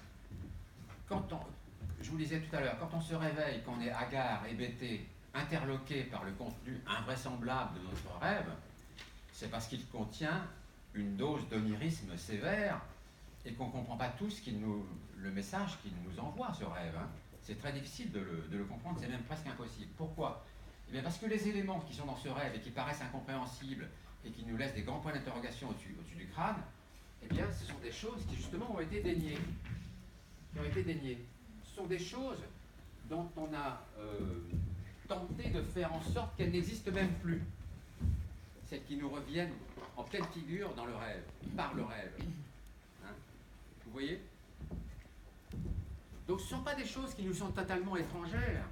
Je vous le disais tout à l'heure, quand on se réveille, qu'on est hagard, hébété, interloqué par le contenu invraisemblable de notre rêve, c'est parce qu'il contient une dose d'onirisme sévère et qu'on ne comprend pas tout le message qu'il nous envoie, ce rêve. Hein. C'est très difficile de le comprendre, c'est même presque impossible. Pourquoi? Eh bien parce que les éléments qui sont dans ce rêve et qui paraissent incompréhensibles et qui nous laissent des grands points d'interrogation au-dessus du crâne, eh bien ce sont des choses qui justement ont été déniées. Ce sont des choses dont on a tenté de faire en sorte qu'elles n'existent même plus. Celles qui nous reviennent en pleine figure dans le rêve, par le rêve. Hein? Vous voyez? Donc ce ne sont pas des choses qui nous sont totalement étrangères,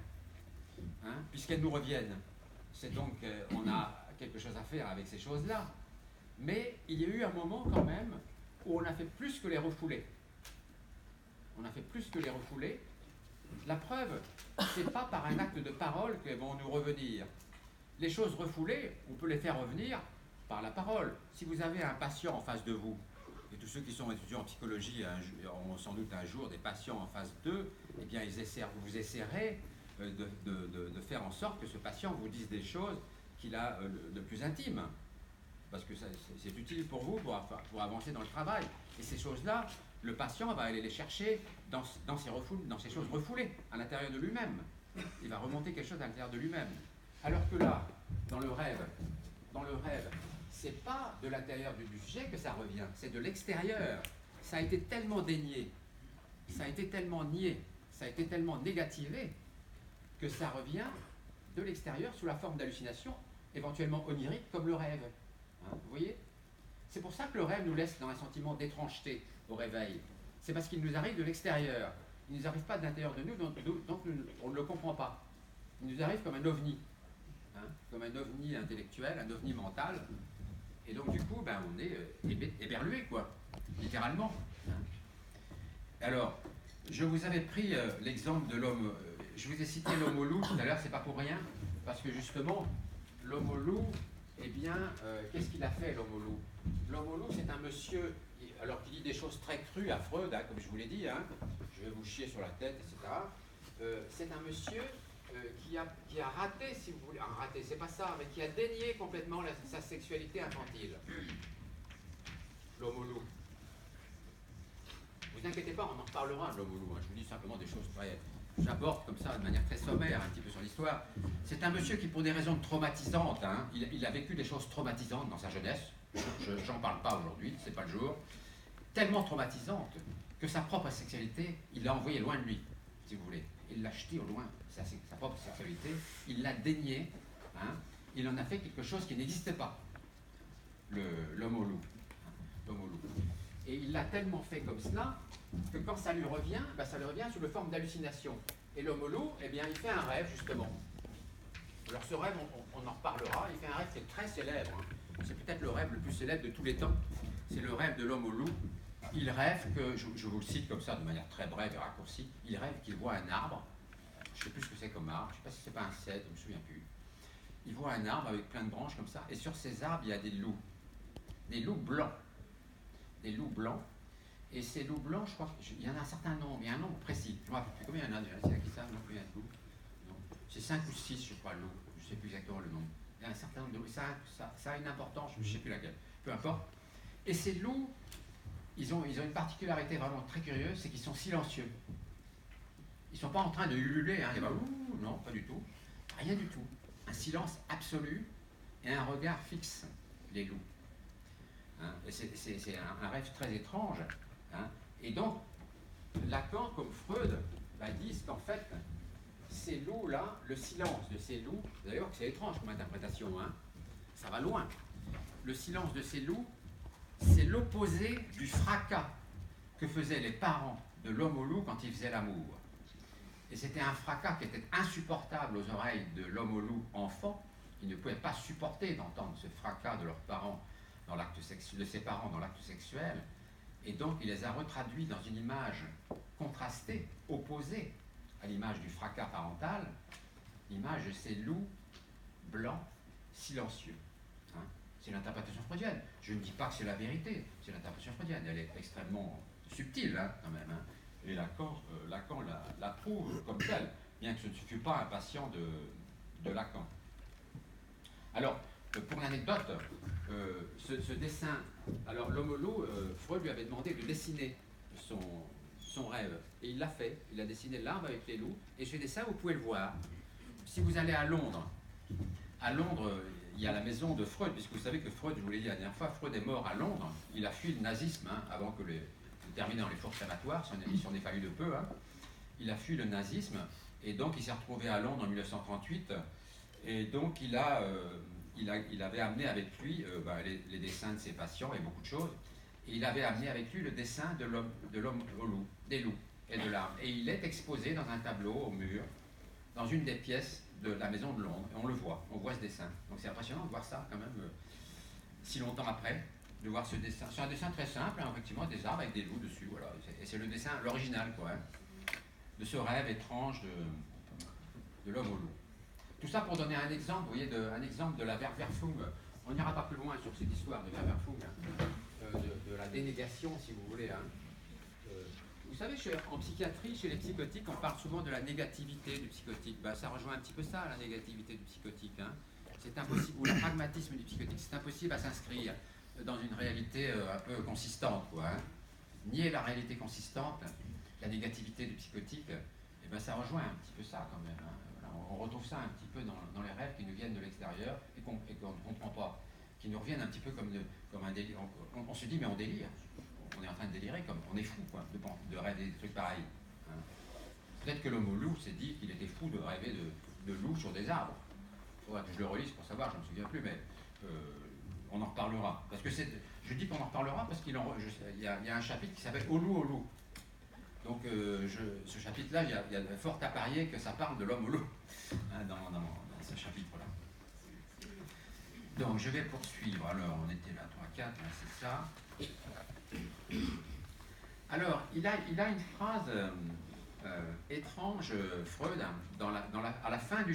hein, puisqu'elles nous reviennent. C'est donc on a quelque chose à faire avec ces choses-là. Mais il y a eu un moment quand même où on a fait plus que les refouler. On a fait plus que les refouler. La preuve, c'est pas par un acte de parole qu'elles vont nous revenir. Les choses refoulées, on peut les faire revenir par la parole. Si vous avez un patient en face de vous, et tous ceux qui sont étudiants en psychologie ont sans doute un jour des patients en face d'eux, eh bien vous essaierez de faire en sorte que ce patient vous dise des choses qu'il a de plus intime. Parce que c'est utile pour vous pour avancer dans le travail. Et ces choses-là, le patient va aller les chercher dans ces choses refoulées, à l'intérieur de lui-même. Il va remonter quelque chose à l'intérieur de lui-même. Alors que là, dans le rêve, c'est pas de l'intérieur du sujet que ça revient, c'est de l'extérieur. Ça a été tellement dénié, ça a été tellement nié, ça a été tellement négativé, que ça revient de l'extérieur sous la forme d'hallucination, éventuellement onirique, comme le rêve. Hein, vous voyez? C'est pour ça que le rêve nous laisse dans un sentiment d'étrangeté au réveil. C'est parce qu'il nous arrive de l'extérieur. Il ne nous arrive pas de l'intérieur de nous, donc on ne le comprend pas. Il nous arrive comme un ovni. Hein, comme un ovni intellectuel, un ovni mental. Et donc du coup, on est éberlué, quoi, littéralement. Hein. Alors, je vous avais pris l'exemple de l'homme, je vous ai cité l'homme au loup tout à l'heure, c'est pas pour rien, parce que justement, l'homme au loup, eh bien, qu'est-ce qu'il a fait, l'homme au loup? L'homme au loup, c'est un monsieur, alors qui dit des choses très crues à Freud, hein, comme je vous l'ai dit, hein, je vais vous chier sur la tête, etc. C'est un monsieur qui a raté, si vous voulez, raté, c'est pas ça, mais qui a dénié complètement sa sexualité infantile. L'homme au loup. Vous inquiétez pas, on en reparlera de l'homme au loup. Hein. Je vous dis simplement des choses très... J'aborde comme ça, de manière très sommaire, un petit peu sur l'histoire. C'est un monsieur qui, pour des raisons traumatisantes, hein, il a vécu des choses traumatisantes dans sa jeunesse. J'en parle pas aujourd'hui, c'est pas le jour. Tellement traumatisantes que sa propre sexualité, il l'a envoyée loin de lui, si vous voulez. Il l'a jetée au loin, sa propre sexualité. Il l'a déniée. Hein, il en a fait quelque chose qui n'existait pas. L'homme au loup. Hein, l'homme au loup. Et il l'a tellement fait comme cela que quand ça lui revient, ben, ça lui revient sous la forme d'hallucination. Et l'homme au loup, eh bien, il fait un rêve, justement. Alors ce rêve, on en reparlera, il fait un rêve qui est très célèbre. Hein. C'est peut-être le rêve le plus célèbre de tous les temps. C'est le rêve de l'homme au loup. Il rêve que, je vous le cite comme ça de manière très brève et raccourcie, il rêve qu'il voit un arbre. Je ne sais plus ce que c'est comme arbre, je ne sais pas si c'est pas un cèdre, je ne me souviens plus. Il voit un arbre avec plein de branches comme ça, et sur ces arbres, il y a des loups blancs. Des loups blancs. Et ces loups blancs, je crois qu'il y en a un certain nombre, il y a un nombre précis. Je ne me rappelle plus combien il y en a, c'est qui ça, non, combien de loups? C'est 5 ou 6, je crois, loups. Je ne sais plus exactement le nombre. Il y a un certain nombre de loups. Ça a une importance, je ne sais plus laquelle. Peu importe. Et ces loups, ils ont une particularité vraiment très curieuse, c'est qu'ils sont silencieux. Ils ne sont pas en train de ululer, hein. Ouh, non, pas du tout. Rien du tout. Un silence absolu et un regard fixe, les loups. Hein, c'est un rêve très étrange. Hein, et donc, Lacan, comme Freud, disent qu'en fait, ces loups-là, le silence de ces loups, d'ailleurs c'est étrange comme interprétation, hein, ça va loin. Le silence de ces loups, c'est l'opposé du fracas que faisaient les parents de l'homme au loup quand ils faisaient l'amour. Et c'était un fracas qui était insupportable aux oreilles de l'homme au loup enfant. Ils ne pouvaient pas supporter d'entendre ce fracas de leurs parents dans l'acte de ses parents dans l'acte sexuel. Et donc il les a retraduits dans une image contrastée, opposée à l'image du fracas parental, l'image de ces loups blancs silencieux. Hein, c'est l'interprétation freudienne. Je ne dis pas que c'est la vérité, c'est l'interprétation freudienne. Elle est extrêmement subtile, hein, quand même. Hein. Et Lacan la trouve comme telle, bien que ce ne fût pas un patient de Lacan. Alors, pour l'anecdote, ce dessin, alors l'homme au loup, Freud lui avait demandé de dessiner son rêve, et il l'a fait. Il a dessiné l'arbre avec les loups, et ce dessin, vous pouvez le voir. Si vous allez à Londres, il y a la maison de Freud, puisque vous savez que Freud, je vous l'ai dit la dernière fois, Freud est mort à Londres. Il a fui le nazisme, hein, avant que terminé dans les fours crématoires, il s'en est fallu de peu. Hein. Il a fui le nazisme, et donc il s'est retrouvé à Londres en 1938, et donc il avait amené avec lui les dessins de ses patients et beaucoup de choses, et il avait amené avec lui le dessin de l'homme au loup, des loups et de l'arbre. Et il est exposé dans un tableau au mur, dans une des pièces de la maison de Londres, et on le voit, on voit ce dessin. Donc c'est impressionnant de voir ça quand même, si longtemps après, de voir ce dessin. C'est un dessin très simple, hein, effectivement, des arbres avec des loups dessus, voilà. Et c'est le dessin, l'original, quoi, hein, de ce rêve étrange de l'homme au loup. Tout ça pour donner un exemple, vous voyez, un exemple de la Verwerfung. On n'ira pas plus loin sur cette histoire de Verwerfung, hein, de la dénégation, si vous voulez. Hein. Vous savez, en psychiatrie, chez les psychotiques, on parle souvent de la négativité du psychotique. Ça rejoint un petit peu ça, la négativité du psychotique. Hein. C'est impossible, ou le pragmatisme du psychotique, c'est impossible à s'inscrire dans une réalité un peu consistante, quoi. Hein. Nier la réalité consistante, la négativité du psychotique, ça rejoint un petit peu ça quand même. Hein. Voilà, on retrouve ça un petit peu dans les rêves qui nous viennent de l'extérieur et qu'on ne comprend pas, qui nous reviennent un petit peu comme un délire. On se dit mais on délire, on est en train de délirer, comme on est fou quoi, de rêver des trucs pareils. Hein. Peut-être que l'homme au loup s'est dit qu'il était fou de rêver de loups sur des arbres. Il faudra que je le relise pour savoir, je ne me souviens plus, mais on en reparlera. Parce que je dis qu'on en reparlera parce qu'il y a un chapitre qui s'appelle Au loup, au loup. Donc ce chapitre-là, il y a fort à parier que ça parle de l'homme au loup, hein, dans ce chapitre-là. Donc je vais poursuivre. Alors on était là, 3, 4, hein, c'est ça. Alors il a une phrase étrange, Freud, à la fin du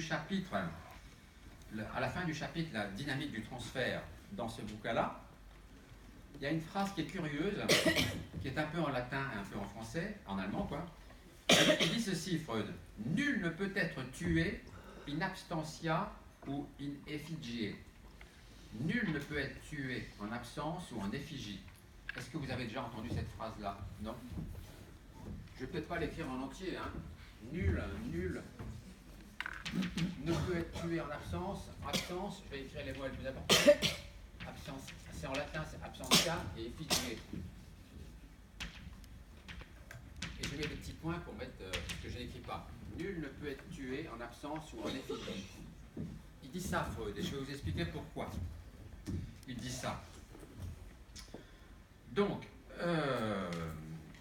chapitre, la dynamique du transfert dans ce bouquin-là. Il y a une phrase qui est curieuse, qui est un peu en latin, un peu en français, en allemand, quoi. Il dit ceci, Freud. Nul ne peut être tué in absentia ou in effigie. Nul ne peut être tué en absence ou en effigie. Est-ce que vous avez déjà entendu cette phrase-là? Non? Je ne vais peut-être pas l'écrire en entier, hein. Nul ne peut être tué en absence, je vais écrire les mots les plus importants. Absence, c'est en latin, c'est absentia et effigie. Et je mets des petits points pour mettre ce que je n'écris pas. Nul ne peut être tué en absence ou en effigie. Il dit ça, Freud, et je vais vous expliquer pourquoi. Il dit ça. Donc, Euh,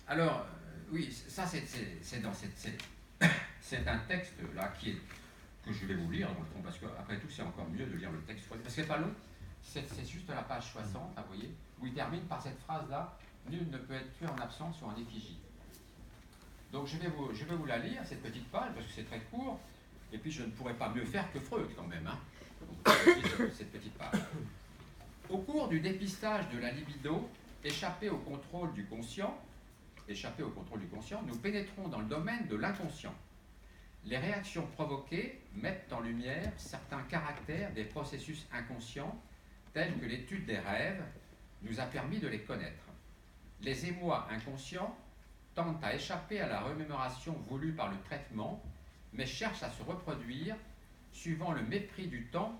alors, oui, ça c'est dans c'est un texte là que je vais vous lire dans le fond, parce qu'après tout c'est encore mieux de lire le texte, parce que c'est pas long, c'est juste la page 60, hein, vous voyez, où il termine par cette phrase-là, nul ne peut être tué en absence ou en effigie. Donc je vais vous la lire, cette petite page, parce que c'est très court, et puis je ne pourrais pas mieux faire que Freud quand même, hein. Donc, cette petite page. Au cours du dépistage de la libido, échappé au contrôle du conscient, nous pénétrons dans le domaine de l'inconscient. Les réactions provoquées mettent en lumière certains caractères des processus inconscients, tels que l'étude des rêves nous a permis de les connaître. Les émois inconscients tendent à échapper à la remémoration voulue par le traitement, mais cherchent à se reproduire suivant le mépris du temps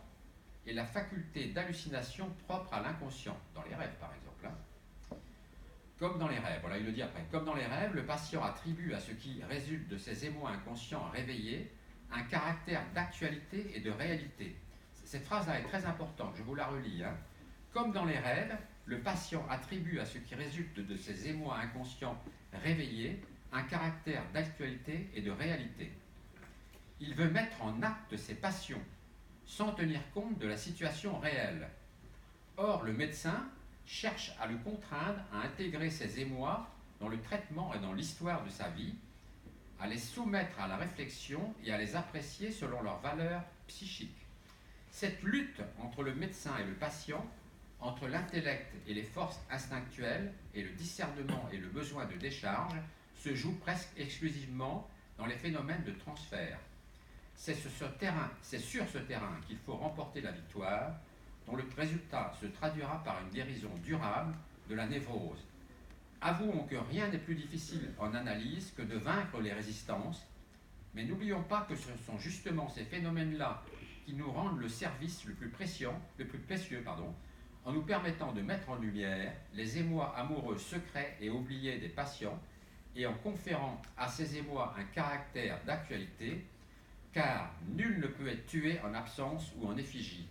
et la faculté d'hallucination propre à l'inconscient, dans les rêves par exemple. Hein. Comme dans les rêves, voilà, il le dit après, comme dans les rêves, le patient attribue à ce qui résulte de ses émois inconscients réveillés un caractère d'actualité et de réalité. Cette phrase-là est très importante, je vous la relis. Hein. Comme dans les rêves, le patient attribue à ce qui résulte de ses émois inconscients réveillés un caractère d'actualité et de réalité. Il veut mettre en acte ses passions, sans tenir compte de la situation réelle. Or, le médecin cherche à le contraindre à intégrer ses émois dans le traitement et dans l'histoire de sa vie, à les soumettre à la réflexion et à les apprécier selon leur valeur psychique. Cette lutte entre le médecin et le patient, entre l'intellect et les forces instinctuelles, et le discernement et le besoin de décharge, se joue presque exclusivement dans les phénomènes de transfert. C'est sur ce terrain qu'il faut remporter la victoire, dont le résultat se traduira par une guérison durable de la névrose. Avouons que rien n'est plus difficile en analyse que de vaincre les résistances, mais n'oublions pas que ce sont justement ces phénomènes-là qui nous rendent le service le plus précieux, en nous permettant de mettre en lumière les émois amoureux secrets et oubliés des patients, et en conférant à ces émois un caractère d'actualité, car nul ne peut être tué en absence ou en effigie.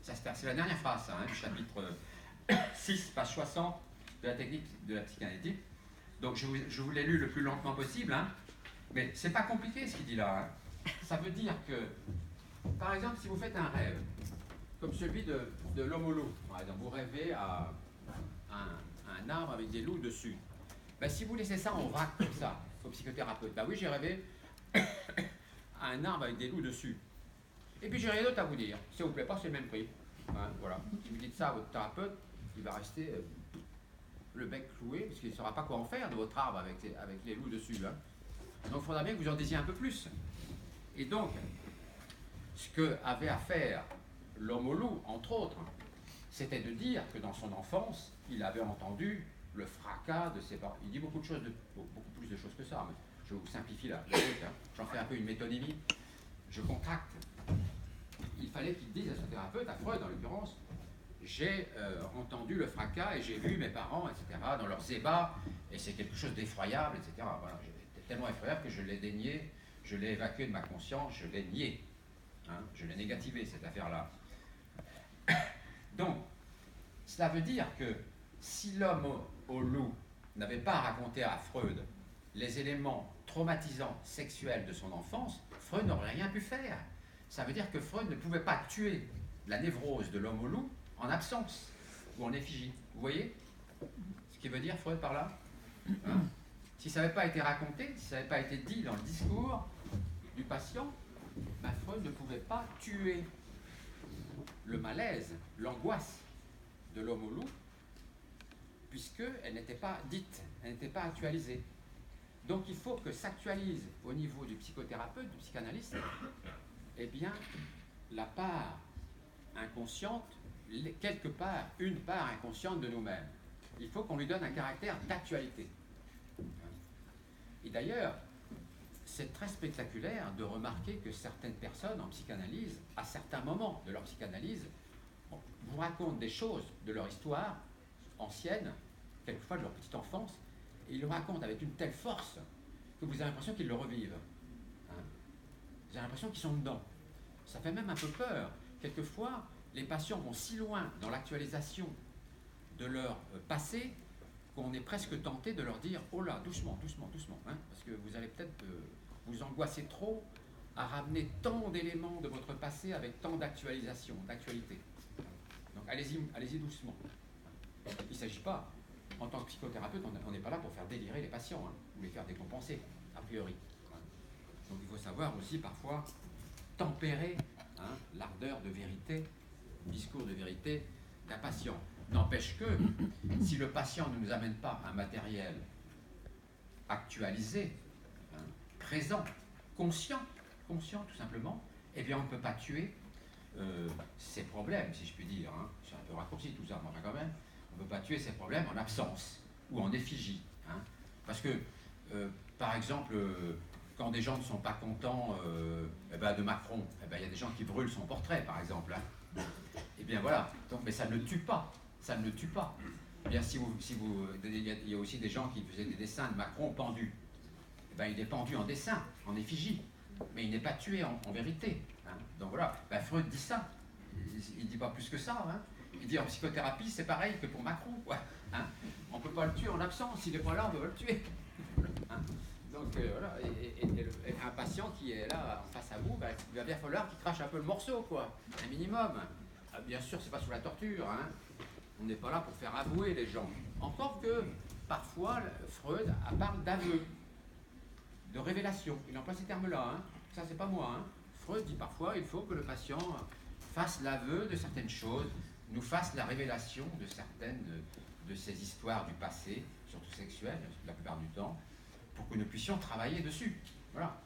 C'est la dernière phrase, ça, hein, du chapitre 6, page 60 de la technique de la psychanalytique. Donc je vous l'ai lu le plus lentement possible, hein, mais c'est pas compliqué ce qu'il dit là. Hein. Ça veut dire que, par exemple, si vous faites un rêve, comme celui de l'homme au loup, par exemple, vous rêvez à un arbre avec des loups dessus. Ben, si vous laissez ça en vrac comme ça, au psychothérapeute, ben oui, j'ai rêvé à un arbre avec des loups dessus. Et puis j'ai rien d'autre à vous dire. Si ça vous plaît pas, c'est le même prix. Hein, voilà. Si vous dites ça à votre thérapeute, il va rester le bec cloué, parce qu'il ne saura pas quoi en faire de votre arbre avec les loups dessus. Hein. Donc il faudra bien que vous en disiez un peu plus. Et donc, ce qu'avait à faire l'homme au loup, entre autres, c'était de dire que dans son enfance, il avait entendu le fracas de ses parents. Il dit beaucoup plus de choses que ça, mais je vous simplifie la route, hein. J'en fais un peu une métonymie. Je contracte. Il fallait qu'il dise à son thérapeute, à Freud en l'occurrence, j'ai entendu le fracas et j'ai vu mes parents, etc., dans leurs ébats, et c'est quelque chose d'effroyable, etc. Voilà, c'était tellement effroyable que je l'ai dénié, je l'ai évacué de ma conscience, je l'ai nié. Hein, je l'ai négativé, cette affaire-là. Donc, cela veut dire que si l'homme au loup n'avait pas raconté à Freud les éléments traumatisants sexuels de son enfance, Freud n'aurait rien pu faire. Ça veut dire que Freud ne pouvait pas tuer la névrose de l'homme au loup en absence ou en effigie. Vous voyez ce qu'il veut dire Freud par là, hein? Si ça n'avait pas été raconté, si ça n'avait pas été dit dans le discours du patient, ben Freud ne pouvait pas tuer le malaise, l'angoisse de l'homme au loup, puisqu'elle n'était pas dite, elle n'était pas actualisée. Donc il faut que s'actualise au niveau du psychothérapeute, du psychanalyste, eh bien, la part inconsciente, quelque part, une part inconsciente de nous-mêmes. Il faut qu'on lui donne un caractère d'actualité. Et d'ailleurs, c'est très spectaculaire de remarquer que certaines personnes en psychanalyse, à certains moments de leur psychanalyse, vous racontent des choses de leur histoire ancienne, quelquefois de leur petite enfance, et ils le racontent avec une telle force que vous avez l'impression qu'ils le revivent. Hein, vous avez l'impression qu'ils sont dedans. Ça fait même un peu peur. Quelquefois, les patients vont si loin dans l'actualisation de leur passé qu'on est presque tenté de leur dire « Oh là, doucement, doucement, doucement hein, parce que vous allez peut-être vous angoisser trop à ramener tant d'éléments de votre passé avec tant d'actualisation, d'actualité. Donc allez-y doucement. » Il ne s'agit pas, en tant que psychothérapeute, on n'est pas là pour faire délirer les patients, hein, ou les faire décompenser, a priori. Donc il faut savoir aussi parfois tempérer hein, l'ardeur de vérité, le discours de vérité d'un patient. N'empêche que, si le patient ne nous amène pas un matériel actualisé, hein, présent, conscient tout simplement, eh bien on ne peut pas tuer ces problèmes, si je puis dire. Hein. C'est un peu raccourci tout ça, mais enfin quand même, on ne peut pas tuer ces problèmes en absence ou en effigie. Hein. Parce que, par exemple, quand des gens ne sont pas contents de Macron, il y a des gens qui brûlent son portrait, par exemple. Hein. Et bien voilà, donc, mais ça ne le tue pas. Ça ne le tue pas. Eh bien, il y a aussi des gens qui faisaient des dessins de Macron pendus. Eh bien, il est pendu en dessin, en effigie, mais il n'est pas tué en vérité. Hein. Donc voilà, Freud dit ça. Il ne dit pas plus que ça. Hein. Il dit en psychothérapie, c'est pareil que pour Macron. Quoi. Hein. On ne peut pas le tuer en absence. S'il n'est pas là, on peut le tuer. Hein. Donc voilà, et un patient qui est là en face à vous, il va bien falloir qu'il crache un peu le morceau, quoi, un minimum. Bien sûr, c'est pas sous la torture. Hein. On n'est pas là pour faire avouer les gens. Encore que, parfois, Freud parle d'aveu, de révélation. Il emploie ces termes-là. Hein. Ça, c'est pas moi. Hein. Freud dit parfois il faut que le patient fasse l'aveu de certaines choses, nous fasse la révélation de certaines de ces histoires du passé, surtout sexuelles, la plupart du temps, pour que nous puissions travailler dessus. Voilà.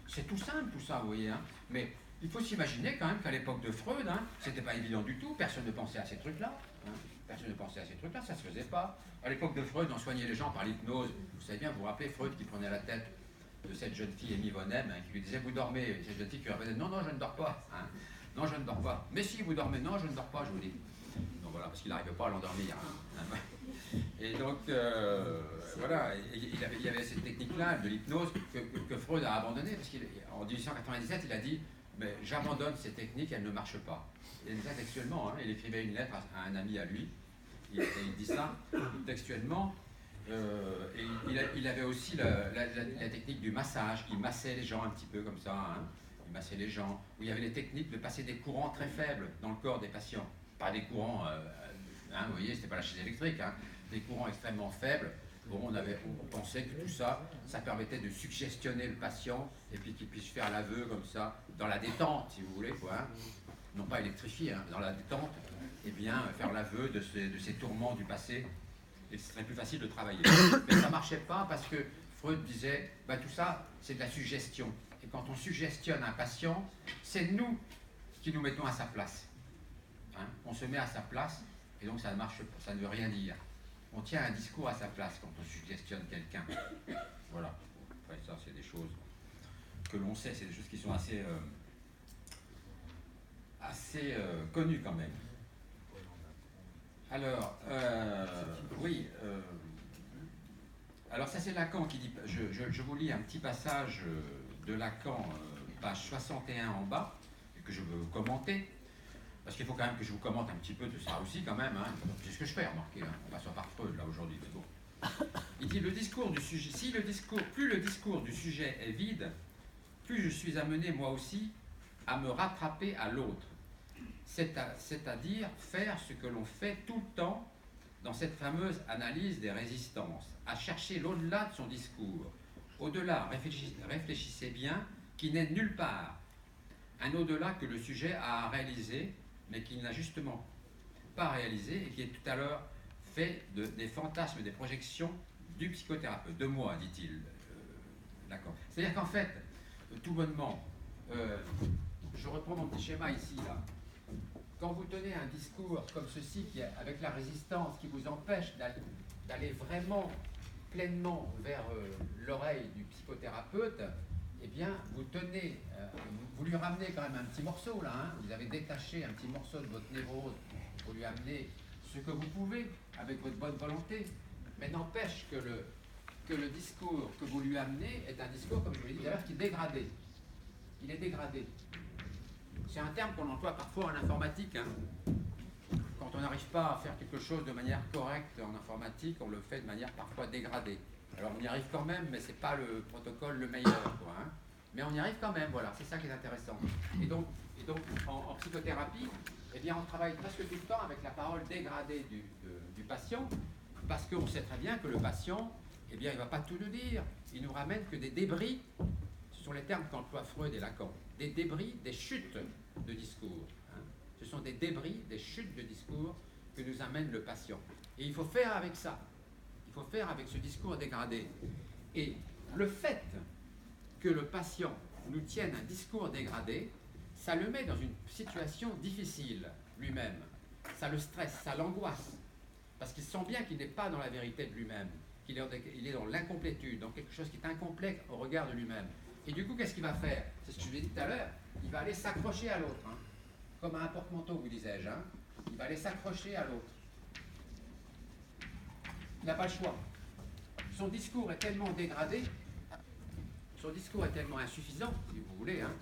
C'est tout simple, tout ça, vous voyez. Hein. Mais il faut s'imaginer quand même qu'à l'époque de Freud, hein, c'était pas évident du tout. Personne ne pensait à ces trucs-là. Hein. Personne ne pensait à ces trucs-là, ça se faisait pas. À l'époque de Freud, on soignait les gens par l'hypnose. Vous savez bien, vous vous rappelez Freud qui prenait la tête de cette jeune fille, Amy Von M, hein, qui lui disait « Vous dormez ?» Et cette jeune fille qui lui répétait « Non, non, je ne dors pas. Hein. Non, je ne dors pas. Mais si, vous dormez. Non, je ne dors pas, je vous dis. » Donc voilà, parce qu'il n'arrivait pas à l'endormir. Hein. Et donc, voilà, il y avait cette technique-là de l'hypnose que Freud a abandonnée, parce qu'en 1897, il a dit « Mais j'abandonne ces techniques, elles ne marchent pas. » Et ça textuellement, hein, il écrivait une lettre à un ami à lui, il dit ça textuellement. Et il avait aussi la technique du massage, il massait les gens un petit peu comme ça, hein, il massait les gens, où il y avait les techniques de passer des courants très faibles dans le corps des patients, pas des courants, hein, vous voyez, c'était pas la chaise électrique, hein, des courants extrêmement faibles. Bon, on pensait que tout ça, ça permettait de suggestionner le patient et puis qu'il puisse faire l'aveu comme ça, dans la détente, si vous voulez, quoi, hein, non pas électrifié, hein, dans la détente, et bien faire l'aveu de ces tourments du passé. Et ce serait plus facile de travailler. Mais ça ne marchait pas parce que Freud disait tout ça, c'est de la suggestion. Et quand on suggestionne un patient, c'est nous qui nous mettons à sa place. Hein, on se met à sa place et donc ça ne marche pas, ça ne veut rien dire. On tient un discours à sa place quand on suggestionne quelqu'un. Voilà. Enfin, ça, c'est des choses que l'on sait, c'est des choses qui sont assez connues quand même. Alors, oui. Alors ça c'est Lacan qui dit, je vous lis un petit passage de Lacan, page 61 en bas, que je veux commenter, parce qu'il faut quand même que je vous commente un petit peu de ça aussi quand même, hein. C'est ce que je fais, remarquez, hein. On passe par Freud là aujourd'hui, c'est bon. Il dit, le discours du sujet, plus le discours du sujet est vide, plus je suis amené moi aussi à me rattraper à l'autre. C'est-à-dire faire ce que l'on fait tout le temps dans cette fameuse analyse des résistances, à chercher l'au-delà de son discours. Au-delà, réfléchissez bien, qui n'est nulle part. Un au-delà que le sujet a réalisé, mais qu'il n'a justement pas réalisé et qui est tout à l'heure fait des fantasmes, des projections du psychothérapeute, de moi, dit-il. D'accord. C'est-à-dire qu'en fait, tout bonnement, je reprends mon petit schéma ici, là. Quand vous tenez un discours comme ceci, avec la résistance qui vous empêche d'aller vraiment pleinement vers l'oreille du psychothérapeute, eh bien, vous tenez, vous lui ramenez quand même un petit morceau, là, hein, vous avez détaché un petit morceau de votre névrose pour lui amener ce que vous pouvez, avec votre bonne volonté, mais n'empêche que le discours que vous lui amenez est un discours, comme je vous l'ai dit tout à l'heure, qui est dégradé. Il est dégradé. C'est un terme qu'on emploie parfois en informatique. Hein. Quand on n'arrive pas à faire quelque chose de manière correcte en informatique, on le fait de manière parfois dégradée. Alors on y arrive quand même, mais ce n'est pas le protocole le meilleur, quoi, hein. Mais on y arrive quand même, voilà, c'est ça qui est intéressant. Et donc en psychothérapie, eh bien, on travaille presque tout le temps avec la parole dégradée du patient, parce qu'on sait très bien que le patient, eh bien, il ne va pas tout nous dire. Il nous ramène que des débris, ce sont les termes qu'emploient Freud et Lacan, des débris, des chutes de discours. Hein. Ce sont des débris, des chutes de discours que nous amène le patient. Et il faut faire avec ça. Il faut faire avec ce discours dégradé. Et le fait que le patient nous tienne un discours dégradé, ça le met dans une situation difficile lui-même. Ça le stresse, ça l'angoisse. Parce qu'il sent bien qu'il n'est pas dans la vérité de lui-même, qu'il est dans l'incomplétude, dans quelque chose qui est incomplet au regard de lui-même. Et du coup, qu'est-ce qu'il va faire? C'est ce que je vous ai dit tout à l'heure. Il va aller s'accrocher à l'autre, hein. Comme à un porte-manteau, vous disais-je. Hein. Il va aller s'accrocher à l'autre. Il n'a pas le choix. Son discours est tellement dégradé, son discours est tellement insuffisant, si vous voulez, hein,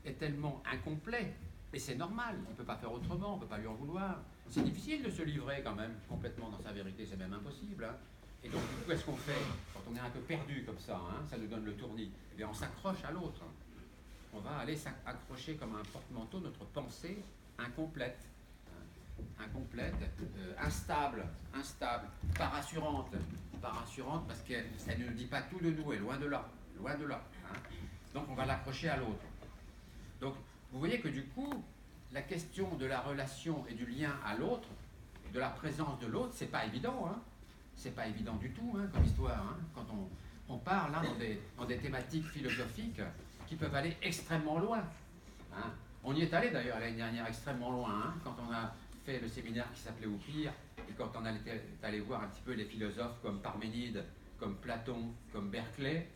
est tellement incomplet, et c'est normal, il ne peut pas faire autrement, on ne peut pas lui en vouloir. C'est difficile de se livrer quand même complètement dans sa vérité, c'est même impossible. Hein. Et donc, du coup, qu'est-ce qu'on fait quand on est un peu perdu comme ça, hein, ça nous donne le tournis? Eh bien, on s'accroche à l'autre. On va aller s'accrocher comme un porte-manteau notre pensée incomplète. Incomplète, instable, pas rassurante parce qu'elle ne nous dit pas tout de nous, et loin de là, hein. Donc on va l'accrocher à l'autre. Donc vous voyez que du coup, la question de la relation et du lien à l'autre, de la présence de l'autre, c'est pas évident, hein. C'est pas évident du tout, hein, comme histoire, hein. Quand on part là dans des thématiques philosophiques qui peuvent aller extrêmement loin, hein. On y est allé d'ailleurs l'année dernière extrêmement loin, hein, quand on a fait le séminaire qui s'appelait Au pire, et quand on est allé voir un petit peu les philosophes comme Parménide, comme Platon, comme Berkeley,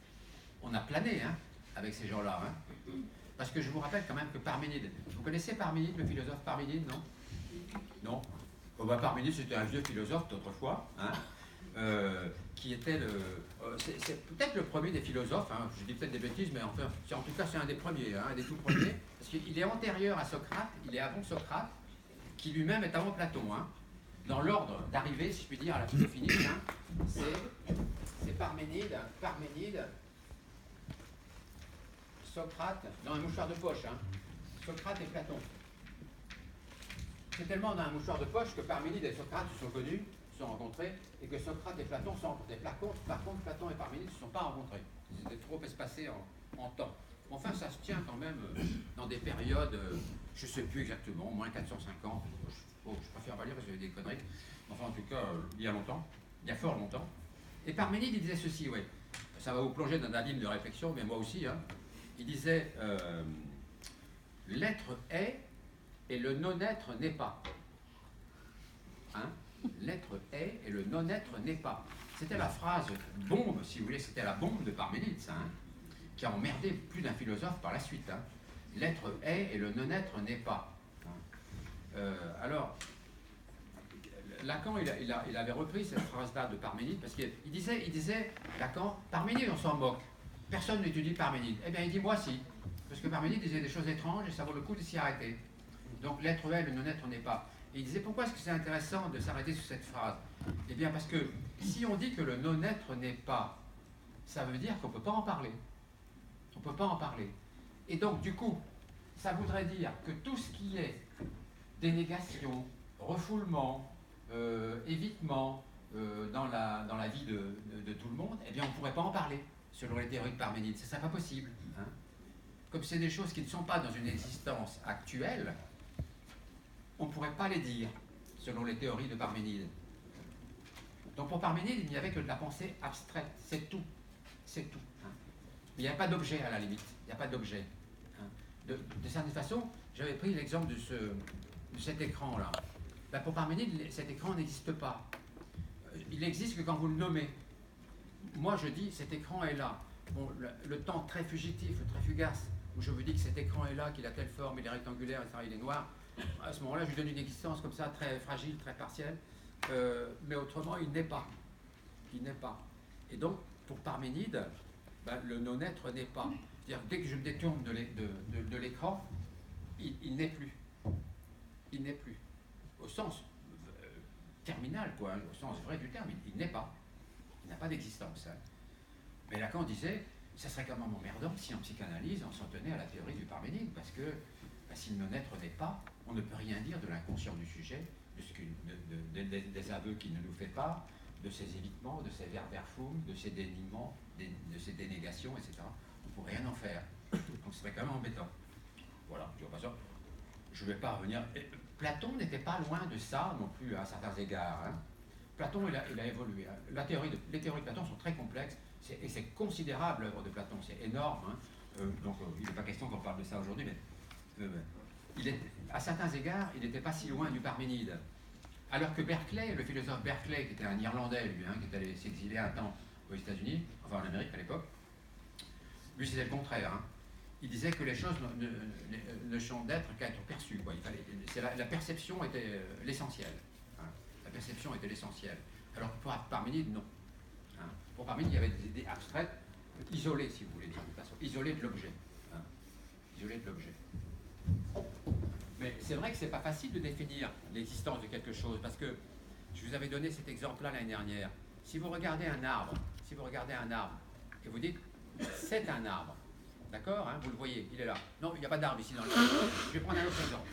on a plané, hein, avec ces gens-là. Hein. Parce que je vous rappelle quand même que Parménide, vous connaissez Parménide, le philosophe Parménide, non? Non. Oh, bah, Parménide, c'était un vieux philosophe d'autrefois, hein, qui était c'est peut-être le premier des philosophes, hein, je dis peut-être des bêtises, mais enfin, en tout cas c'est un des premiers, hein, un des tout premiers, parce qu'il est antérieur à Socrate, il est avant Socrate, qui lui-même est avant Platon. Hein. Dans l'ordre d'arrivée, si je puis dire, à la philosophie, hein, c'est Parménide, Socrate, dans un mouchoir de poche, hein, Socrate et Platon. C'est tellement dans un mouchoir de poche que Parménide et Socrate se sont connus, se sont rencontrés, et que Socrate et Platon sont rencontrés. Par contre, Platon et Parménide ne se sont pas rencontrés. Ils étaient trop espacés en temps. Enfin, ça se tient quand même dans des périodes, je ne sais plus exactement, moins 450. Je préfère pas lire parce que j'ai des conneries. Enfin, en tout cas, il y a longtemps, il y a fort longtemps. Et Parménide, il disait ceci, ouais. Ça va vous plonger dans un abîme de réflexion, mais moi aussi. Hein. Il disait l'être est et le non-être n'est pas. Hein? L'être est et le non-être n'est pas. C'était la phrase bombe, si vous voulez, c'était la bombe de Parménide, ça. Hein, qui a emmerdé plus d'un philosophe par la suite. Hein. L'être est et le non-être n'est pas. Hein. Alors, Lacan, il avait repris cette phrase-là de Parménide, parce qu'il disait, Lacan, Parménide, on s'en moque. Personne n'étudie Parménide. Eh bien, il dit, moi si. Parce que Parménide disait des choses étranges et ça vaut le coup de s'y arrêter. Donc, l'être est, le non-être n'est pas. Et il disait, pourquoi est-ce que c'est intéressant de s'arrêter sur cette phrase? Eh bien, parce que si on dit que le non-être n'est pas, ça veut dire qu'on ne peut pas en parler. On ne peut pas en parler. Et donc, du coup, ça voudrait dire que tout ce qui est dénégation, refoulement, évitement dans la vie de tout le monde, eh bien, on ne pourrait pas en parler, selon les théories de Parménide. Ce ne serait pas possible. Hein. Comme c'est des choses qui ne sont pas dans une existence actuelle, on ne pourrait pas les dire, selon les théories de Parménide. Donc, pour Parménide, il n'y avait que de la pensée abstraite. C'est tout. C'est tout. Hein. Il n'y a pas d'objet à la limite, il n'y a pas d'objet. Hein. De certaine façon, j'avais pris l'exemple de cet écran-là. Ben pour Parménide, cet écran n'existe pas. Il n'existe que quand vous le nommez. Moi, je dis, cet écran est là. Bon, le temps très fugitif, très fugace, où je vous dis que cet écran est là, qu'il a telle forme, il est rectangulaire, etc., il est noir, à ce moment-là, je lui donne une existence comme ça, très fragile, très partielle, mais autrement, il n'est pas. Il n'est pas. Et donc, pour Parménide, ben, le non-être n'est pas. C'est-à-dire dès que je me détourne de l'écran, il n'est plus. Il n'est plus. Au sens terminal, quoi, au sens vrai du terme. Il n'est pas. Il n'a pas d'existence. Hein. Mais Lacan disait, ça serait quand même emmerdant si en psychanalyse on s'en tenait à la théorie du Parménide, parce que si le non-être n'est pas, on ne peut rien dire de l'inconscient du sujet, des aveux qu'il ne nous fait pas, de ses évitements, de ses verfum, de ses déniements, de ses dénégations, etc. On ne pourrait rien en faire. Donc ce serait quand même embêtant. Voilà, je ne vais pas revenir. Platon n'était pas loin de ça non plus à certains égards. Hein. Platon, il a évolué. Hein. Les théories de Platon sont très complexes, et c'est considérable l'œuvre de Platon, c'est énorme. Hein. Donc il n'est pas question qu'on parle de ça aujourd'hui, mais à certains égards, il n'était pas si loin du Parménide. Alors que Berkeley, le philosophe Berkeley, qui était un Irlandais, lui, hein, qui est allé s'exiler un temps aux États-Unis, enfin en Amérique à l'époque, lui c'était le contraire. Hein. Il disait que les choses ne sont d'être qu'à être perçues. La perception était l'essentiel. Hein. La perception était l'essentiel. Alors que pour Parménide, non. Hein. Pour Parménide, il y avait des idées abstraites, isolées, si vous voulez dire, de toute façon, isolées de l'objet. Hein. Isolées de l'objet. Mais c'est vrai que c'est pas facile de définir l'existence de quelque chose, parce que je vous avais donné cet exemple-là l'année dernière. Si vous regardez un arbre, et vous dites c'est un arbre, d'accord, hein, vous le voyez, il est là. Non, il n'y a pas d'arbre ici dans le monde. Je vais prendre un autre exemple.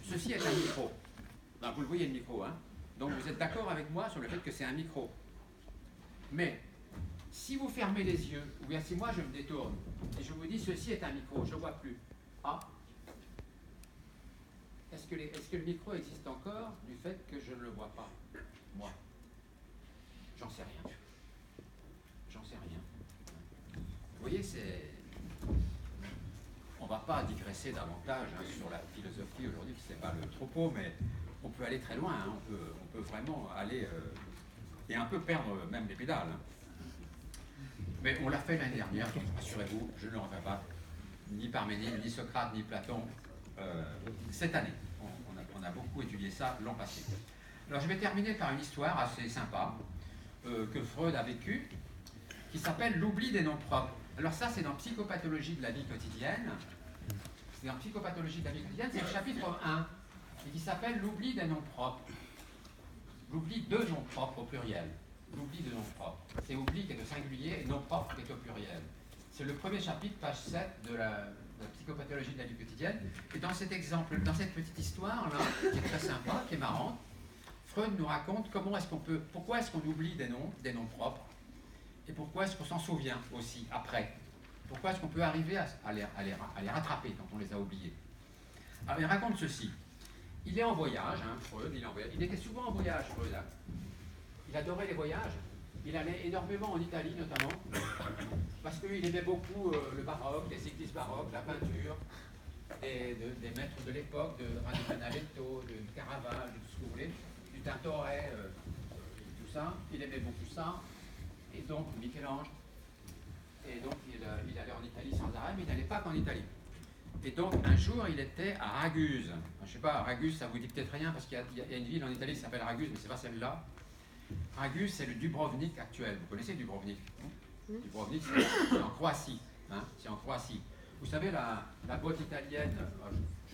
Ceci est un micro. Non, vous le voyez le micro, hein. Donc vous êtes d'accord avec moi sur le fait que c'est un micro. Mais si vous fermez les yeux, ou bien si moi je me détourne et je vous dis ceci est un micro, je ne vois plus. Ah. Est-ce que le micro existe encore du fait que je ne le vois pas, moi? J'en sais rien. J'en sais rien. Vous voyez, on ne va pas digresser davantage hein, sur la philosophie aujourd'hui, ce n'est pas le propos, mais on peut aller très loin. Hein. On peut vraiment aller et un peu perdre même les pédales. Hein. Mais on l'a fait l'année dernière, rassurez-vous, je ne le refais pas. Ni Parménide, ni Socrate, ni Platon. Cette année. On a beaucoup étudié ça l'an passé. Alors je vais terminer par une histoire assez sympa que Freud a vécue, qui s'appelle l'oubli des noms propres. Alors ça, c'est dans Psychopathologie de la vie quotidienne. C'est dans Psychopathologie de la vie quotidienne, c'est le chapitre 1, et qui s'appelle l'oubli des noms propres. L'oubli de noms propres au pluriel. L'oubli de noms propres. C'est oubli qui est au singulier et nom propre qui est au pluriel. C'est le premier chapitre, page 7 de la psychopathologie de la vie quotidienne. Et dans cet exemple, dans cette petite histoire-là, qui est très sympa, qui est marrante, Freud nous raconte pourquoi est-ce qu'on oublie des noms propres, et pourquoi est-ce qu'on s'en souvient aussi après. Pourquoi est-ce qu'on peut arriver à les rattraper quand on les a oubliés. Alors il raconte ceci. Il est en voyage, hein, Freud, il était souvent en voyage, Freud. Hein. Il adorait les voyages. Il allait énormément en Italie, notamment, parce qu'il aimait beaucoup le baroque, les cyclistes baroques, la peinture, et des maîtres de l'époque, de Canaletto, de Caravage, de tout ce que vous voulez, du Tintoret, tout ça. Il aimait beaucoup ça, et donc Michel-Ange. Et donc il allait en Italie sans arrêt, mais il n'allait pas qu'en Italie. Et donc un jour, il était à Raguse. Je ne sais pas, Raguse, ça vous dit peut-être rien, parce qu'il y a une ville en Italie qui s'appelle Raguse, mais ce n'est pas celle-là. Raguse, c'est le Dubrovnik actuel. Vous connaissez Dubrovnik? Dubrovnik, c'est en Croatie. Hein, c'est en Croatie. Vous savez, la botte italienne,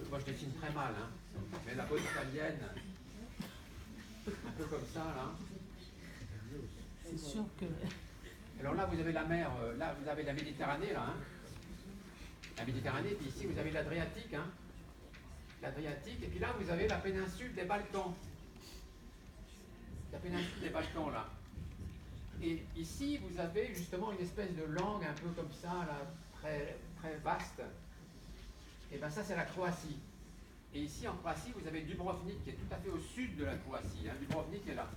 moi je dessine très mal, hein, mais la botte italienne, un peu comme ça, là. C'est sûr que... Alors là, vous avez la mer, là, vous avez la Méditerranée, là. Hein. La Méditerranée, puis ici, vous avez l'Adriatique. Hein. L'Adriatique, et puis là, vous avez la péninsule des Balkans. La péninsule des Balkans, là. Et ici, vous avez justement une espèce de langue un peu comme ça, là, très, très vaste. Et bien ça, c'est la Croatie. Et ici, en Croatie, vous avez Dubrovnik, qui est tout à fait au sud de la Croatie. Hein. Dubrovnik est là.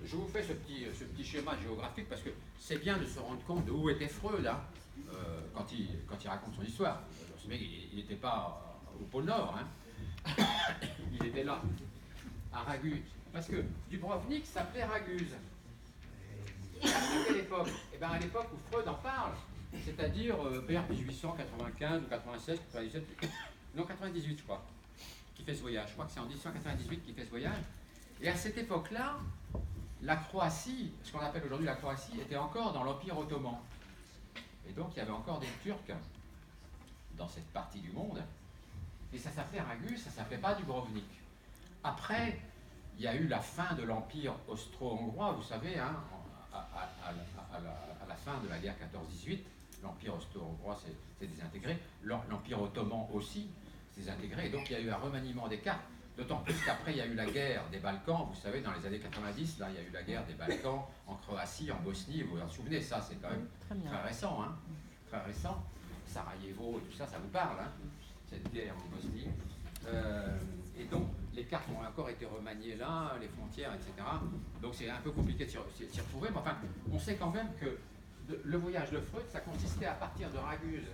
Je vous fais ce petit schéma géographique parce que c'est bien de se rendre compte de où était Freud hein, quand il raconte son histoire. Ce mec, il n'était pas au pôle Nord. Hein. Il était là, à Raguse. Parce que Dubrovnik s'appelait Raguse. À quelle époque? Eh bien, à l'époque où Freud en parle, c'est-à-dire vers 1895 ou 96, 97, non 98 je crois, qui fait ce voyage. Je crois que c'est en 1898 qu'il fait ce voyage. Et à cette époque-là, la Croatie, ce qu'on appelle aujourd'hui la Croatie, était encore dans l'Empire ottoman. Et donc il y avait encore des Turcs dans cette partie du monde. Et ça s'appelait Ragus, ça s'appelait pas Dubrovnik. Après, il y a eu la fin de l'Empire austro-hongrois, vous savez, hein, à la fin de la guerre 14-18, l'Empire austro-hongrois s'est désintégré, l'Empire ottoman aussi s'est désintégré, et donc il y a eu un remaniement des cartes, d'autant plus qu'après il y a eu la guerre des Balkans, vous savez, dans les années 90, là il y a eu la guerre des Balkans en Croatie, en Bosnie, vous vous en souvenez, ça c'est quand même très récent, hein, très récent, Sarajevo et tout ça, ça vous parle, hein, cette guerre en Bosnie. Et donc, les cartes ont encore été remaniées là, les frontières, etc. Donc, c'est un peu compliqué de s'y retrouver. Mais enfin, on sait quand même que le voyage de Freud, ça consistait à partir de Raguse,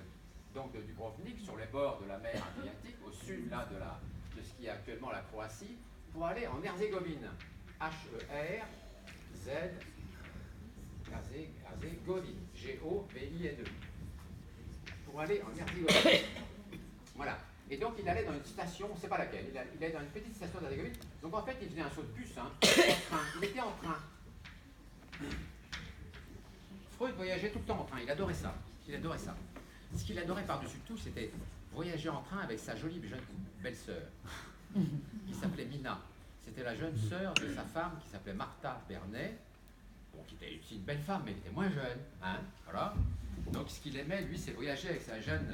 donc de Dubrovnik, sur les bords de la mer Adriatique, au sud là, de ce qui est actuellement la Croatie, pour aller en Herzégovine. H-E-R-Z, Herzégovine, G-O-V-I-N-E. Pour aller en Herzégovine. Voilà. Et donc il allait dans une station, on ne sait pas laquelle, il allait dans une petite station d'Herzégovine. Donc en fait il faisait un saut de bus, hein, en train. Il était en train. Freud voyageait tout le temps en train, il adorait ça. Il adorait ça. Ce qu'il adorait par-dessus tout, c'était voyager en train avec sa jolie jeune belle-sœur, qui s'appelait Mina. C'était la jeune sœur de sa femme qui s'appelait Martha Bernet, bon, qui était aussi une belle femme, mais qui était moins jeune. Hein, voilà. Donc ce qu'il aimait, lui, c'est voyager avec sa jeune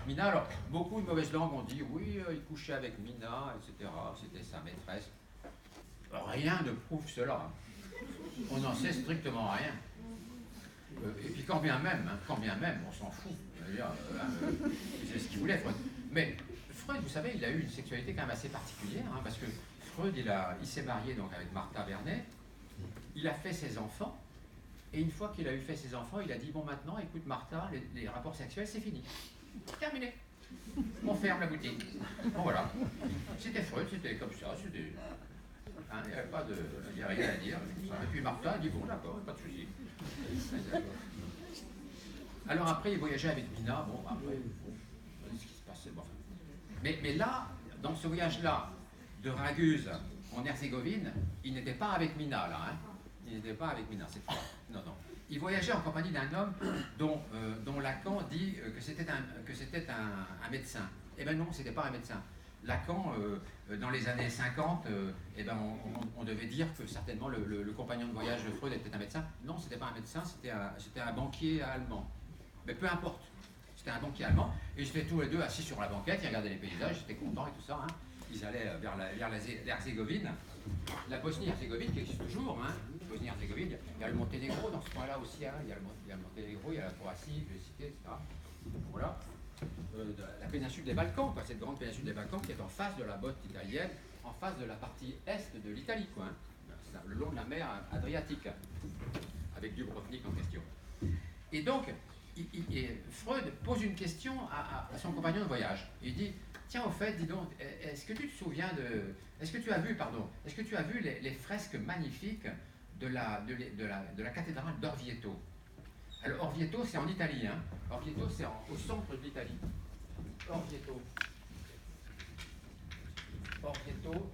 Mina. Alors, beaucoup de mauvaises langues ont dit, oui, il couchait avec Mina, etc. C'était sa maîtresse. Rien ne prouve cela. On n'en sait strictement rien. Et puis quand bien même, on s'en fout. C'est ce qu'il voulait, Freud. Mais Freud, vous savez, il a eu une sexualité quand même assez particulière, hein, parce que Freud, il s'est marié donc avec Martha Bernet, il a fait ses enfants, et une fois qu'il a eu fait ses enfants, il a dit, bon maintenant, écoute Martha, les rapports sexuels, c'est fini. Terminé. On ferme la boutique. Bon voilà. C'était Freud, c'était comme ça, c'était... Hein, il n'y a rien à dire. Et puis Martha a dit, bon d'accord, pas de souci. Alors après, il voyageait avec Mina, bon après, ce qui se passait, bon. Mais là, dans ce voyage-là, de Raguse en Herzégovine, il n'était pas avec Mina, là, hein. Il n'était pas avec Mina cette fois. Non, non. Il voyageait en compagnie d'un homme dont Lacan dit que c'était un médecin. Eh bien non, c'était pas un médecin. Lacan, dans les années 50, eh ben on devait dire que certainement le compagnon de voyage de Freud était un médecin. Non, c'était pas un médecin, c'était un banquier allemand. Mais peu importe, c'était un banquier allemand. Et ils étaient tous les deux assis sur la banquette, ils regardaient les paysages, ils étaient contents et tout ça. Hein. Ils allaient vers l'Herzégovine, la Bosnie-Herzégovine qui existe toujours. Hein. Bosnie-Herzégovine, il y a le Monténégro dans ce coin-là aussi. Hein. Il y a le Monténégro, il y a la Croatie, je l'ai cité, etc. Voilà. La péninsule des Balkans, quoi, cette grande péninsule des Balkans qui est en face de la botte italienne, en face de la partie est de l'Italie, quoi, hein, le long de la mer Adriatique, avec Dubrovnik en question. Et donc, Freud pose une question à son compagnon de voyage. Il dit, tiens, au fait, dis donc, est-ce que tu te souviens de... Est-ce que tu as vu les fresques magnifiques de la cathédrale d'Orvieto? Alors, Orvieto, c'est en Italie, hein. Orvieto, c'est au centre de l'Italie. Orvieto,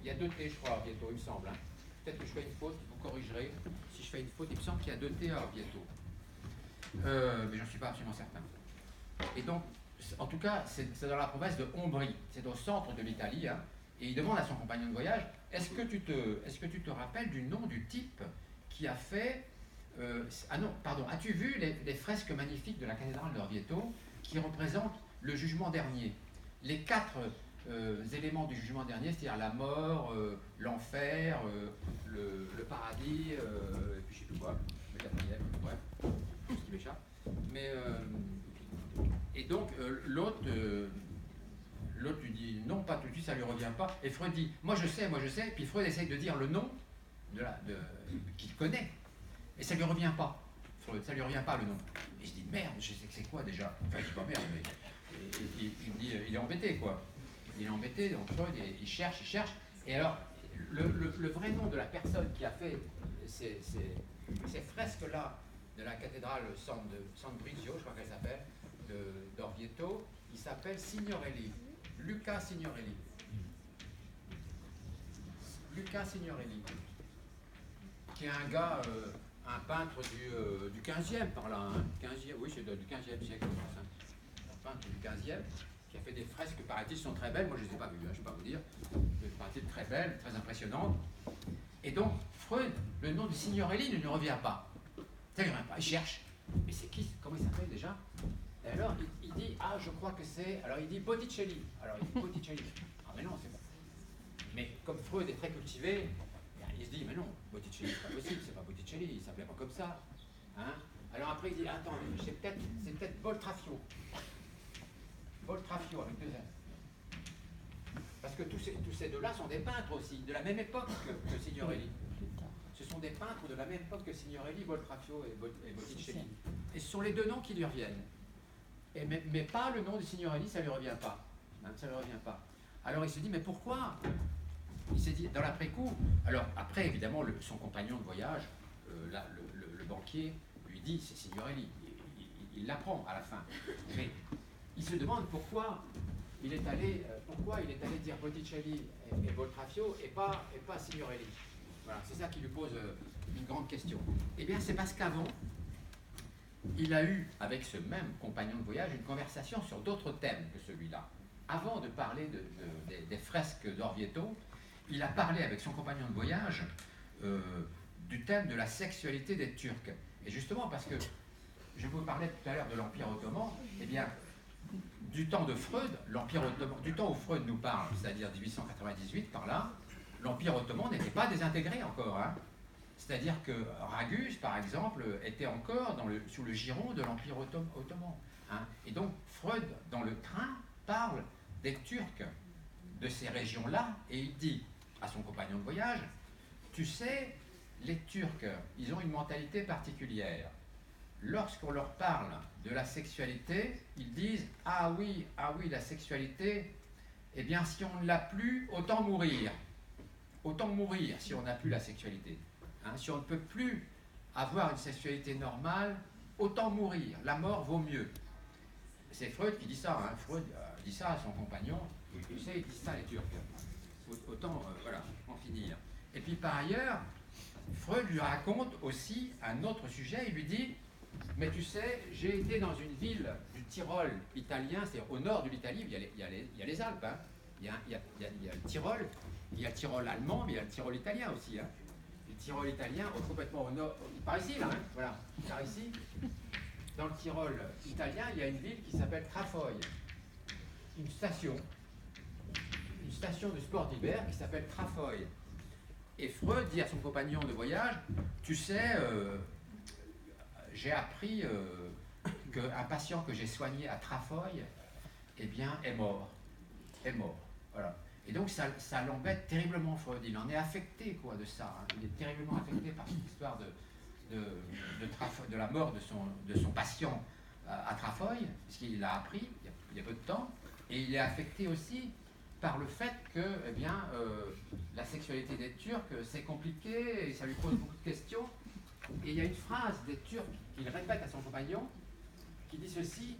il y a 2 T, je crois, Orvieto, il me semble. Hein. Peut-être que je fais une faute, vous corrigerez. Si je fais une faute, il me semble qu'il y a 2 T à Orvieto. Mais j'en suis pas absolument certain. Et donc, en tout cas, c'est dans la province de Ombrie, c'est au centre de l'Italie, hein. Et il demande à son compagnon de voyage, est-ce que tu te rappelles du nom du type qui a fait... ah non, pardon, as-tu vu les fresques magnifiques de la cathédrale d'Orvieto qui représentent le jugement dernier? Les 4 éléments du jugement dernier, c'est-à-dire la mort, l'enfer, le paradis, et puis je sais plus quoi, le 4e, bref, tout ce qui m'échappe. Mais, et donc, l'autre lui dit non, pas tout de suite, ça lui revient pas. Et Freud dit, moi je sais. Et puis Freud essaye de dire le nom qu'il connaît. Et ça lui revient pas. Freud, ça lui revient pas le nom. Et je dis merde, je sais que c'est quoi déjà. Enfin, je dis pas merde, mais il me dit, il est embêté quoi. Il est embêté, donc Freud, il cherche. Et alors, le vrai nom de la personne qui a fait ces fresques-là de la cathédrale San Brizio, je crois qu'elle s'appelle, d'Orvieto, il s'appelle Signorelli. Luca Signorelli. Luca Signorelli. Qui est un gars, un peintre du 15e par là. Hein, 15e, oui, c'est du 15e siècle. Un peintre du 15e qui a fait des fresques, paraît-il, sont très belles. Moi, je ne les ai pas vues, hein, je ne vais pas vous dire. Paraît-il très belles, très impressionnantes. Et donc, Freud, le nom de Signorelli ne lui revient pas. Ça, il ne revient pas. Il cherche. Mais c'est qui? Comment il s'appelle déjà? Et alors, il dit, ah, je crois que c'est... Alors, il dit Botticelli. Alors, il dit Botticelli. Ah, mais non, c'est pas. Mais comme Freud est très cultivé, il se dit, mais non, Botticelli, c'est pas possible, c'est pas Botticelli, il s'appelait pas comme ça. Hein? Alors après, il dit, attends, c'est peut-être Boltrafio. Boltrafio, avec deux N. Parce que tous ces deux-là sont des peintres aussi, de la même époque que Signorelli. Ce sont des peintres de la même époque que Signorelli, Boltrafio et Botticelli. Et ce sont les deux noms qui lui reviennent. Mais pas le nom de Signorelli, ça ne lui revient pas. Hein, ça ne lui revient pas. Alors il se dit, mais pourquoi? Il s'est dit, dans l'après-coup, alors après, évidemment, son compagnon de voyage, le banquier, lui dit, c'est Signorelli. Il l'apprend à la fin. Mais il se demande pourquoi il est allé dire Botticelli et Boltrafio et pas Signorelli. Voilà, c'est ça qui lui pose une grande question. Eh bien, c'est parce qu'avant, il a eu, avec ce même compagnon de voyage, une conversation sur d'autres thèmes que celui-là. Avant de parler des fresques d'Orvieto, il a parlé avec son compagnon de voyage du thème de la sexualité des Turcs. Et justement, parce que je vous parlais tout à l'heure de l'Empire ottoman, eh bien, du temps de Freud, l'Empire ottoman, du temps où Freud nous parle, c'est-à-dire 1898 par là, l'Empire ottoman n'était pas désintégré encore. Hein. C'est-à-dire que Ragus, par exemple, était encore sous le giron de l'Empire ottoman. Hein. Et donc, Freud, dans le train, parle des Turcs de ces régions-là, et il dit à son compagnon de voyage, tu sais, les Turcs, ils ont une mentalité particulière. Lorsqu'on leur parle de la sexualité, ils disent, ah oui, la sexualité, eh bien, si on ne l'a plus, autant mourir. Autant mourir si on n'a plus la sexualité. Hein, si on ne peut plus avoir une sexualité normale, autant mourir. La mort vaut mieux. C'est Freud qui dit ça. Hein. Freud dit ça à son compagnon. Tu sais, ils disent ça les Turcs. Autant, voilà, en finir. Et puis par ailleurs, Freud lui raconte aussi un autre sujet. Il lui dit, mais tu sais, j'ai été dans une ville du Tyrol italien, c'est-à-dire au nord de l'Italie, il y a les Alpes. Hein. Il y a le Tyrol, il y a le Tyrol allemand, mais il y a le Tyrol italien aussi. Hein. Le Tyrol italien, complètement au nord, par ici, là, hein, voilà, par ici. Dans le Tyrol italien, il y a une ville qui s'appelle Trafoi, une station de sport d'hiver qui s'appelle Trafoi. Et Freud dit à son compagnon de voyage, tu sais, j'ai appris qu'un patient que j'ai soigné à Trafoi, eh bien, est mort. Voilà. Et donc ça l'embête terriblement, Freud. Il en est affecté quoi de ça. Hein. Il est terriblement affecté par cette histoire de la mort de son patient à Trafoi, puisqu'il l'a appris il y a peu de temps. Et il est affecté aussi par le fait que la sexualité des Turcs, c'est compliqué et ça lui pose beaucoup de questions. Et il y a une phrase des Turcs qu'il répète à son compagnon qui dit ceci,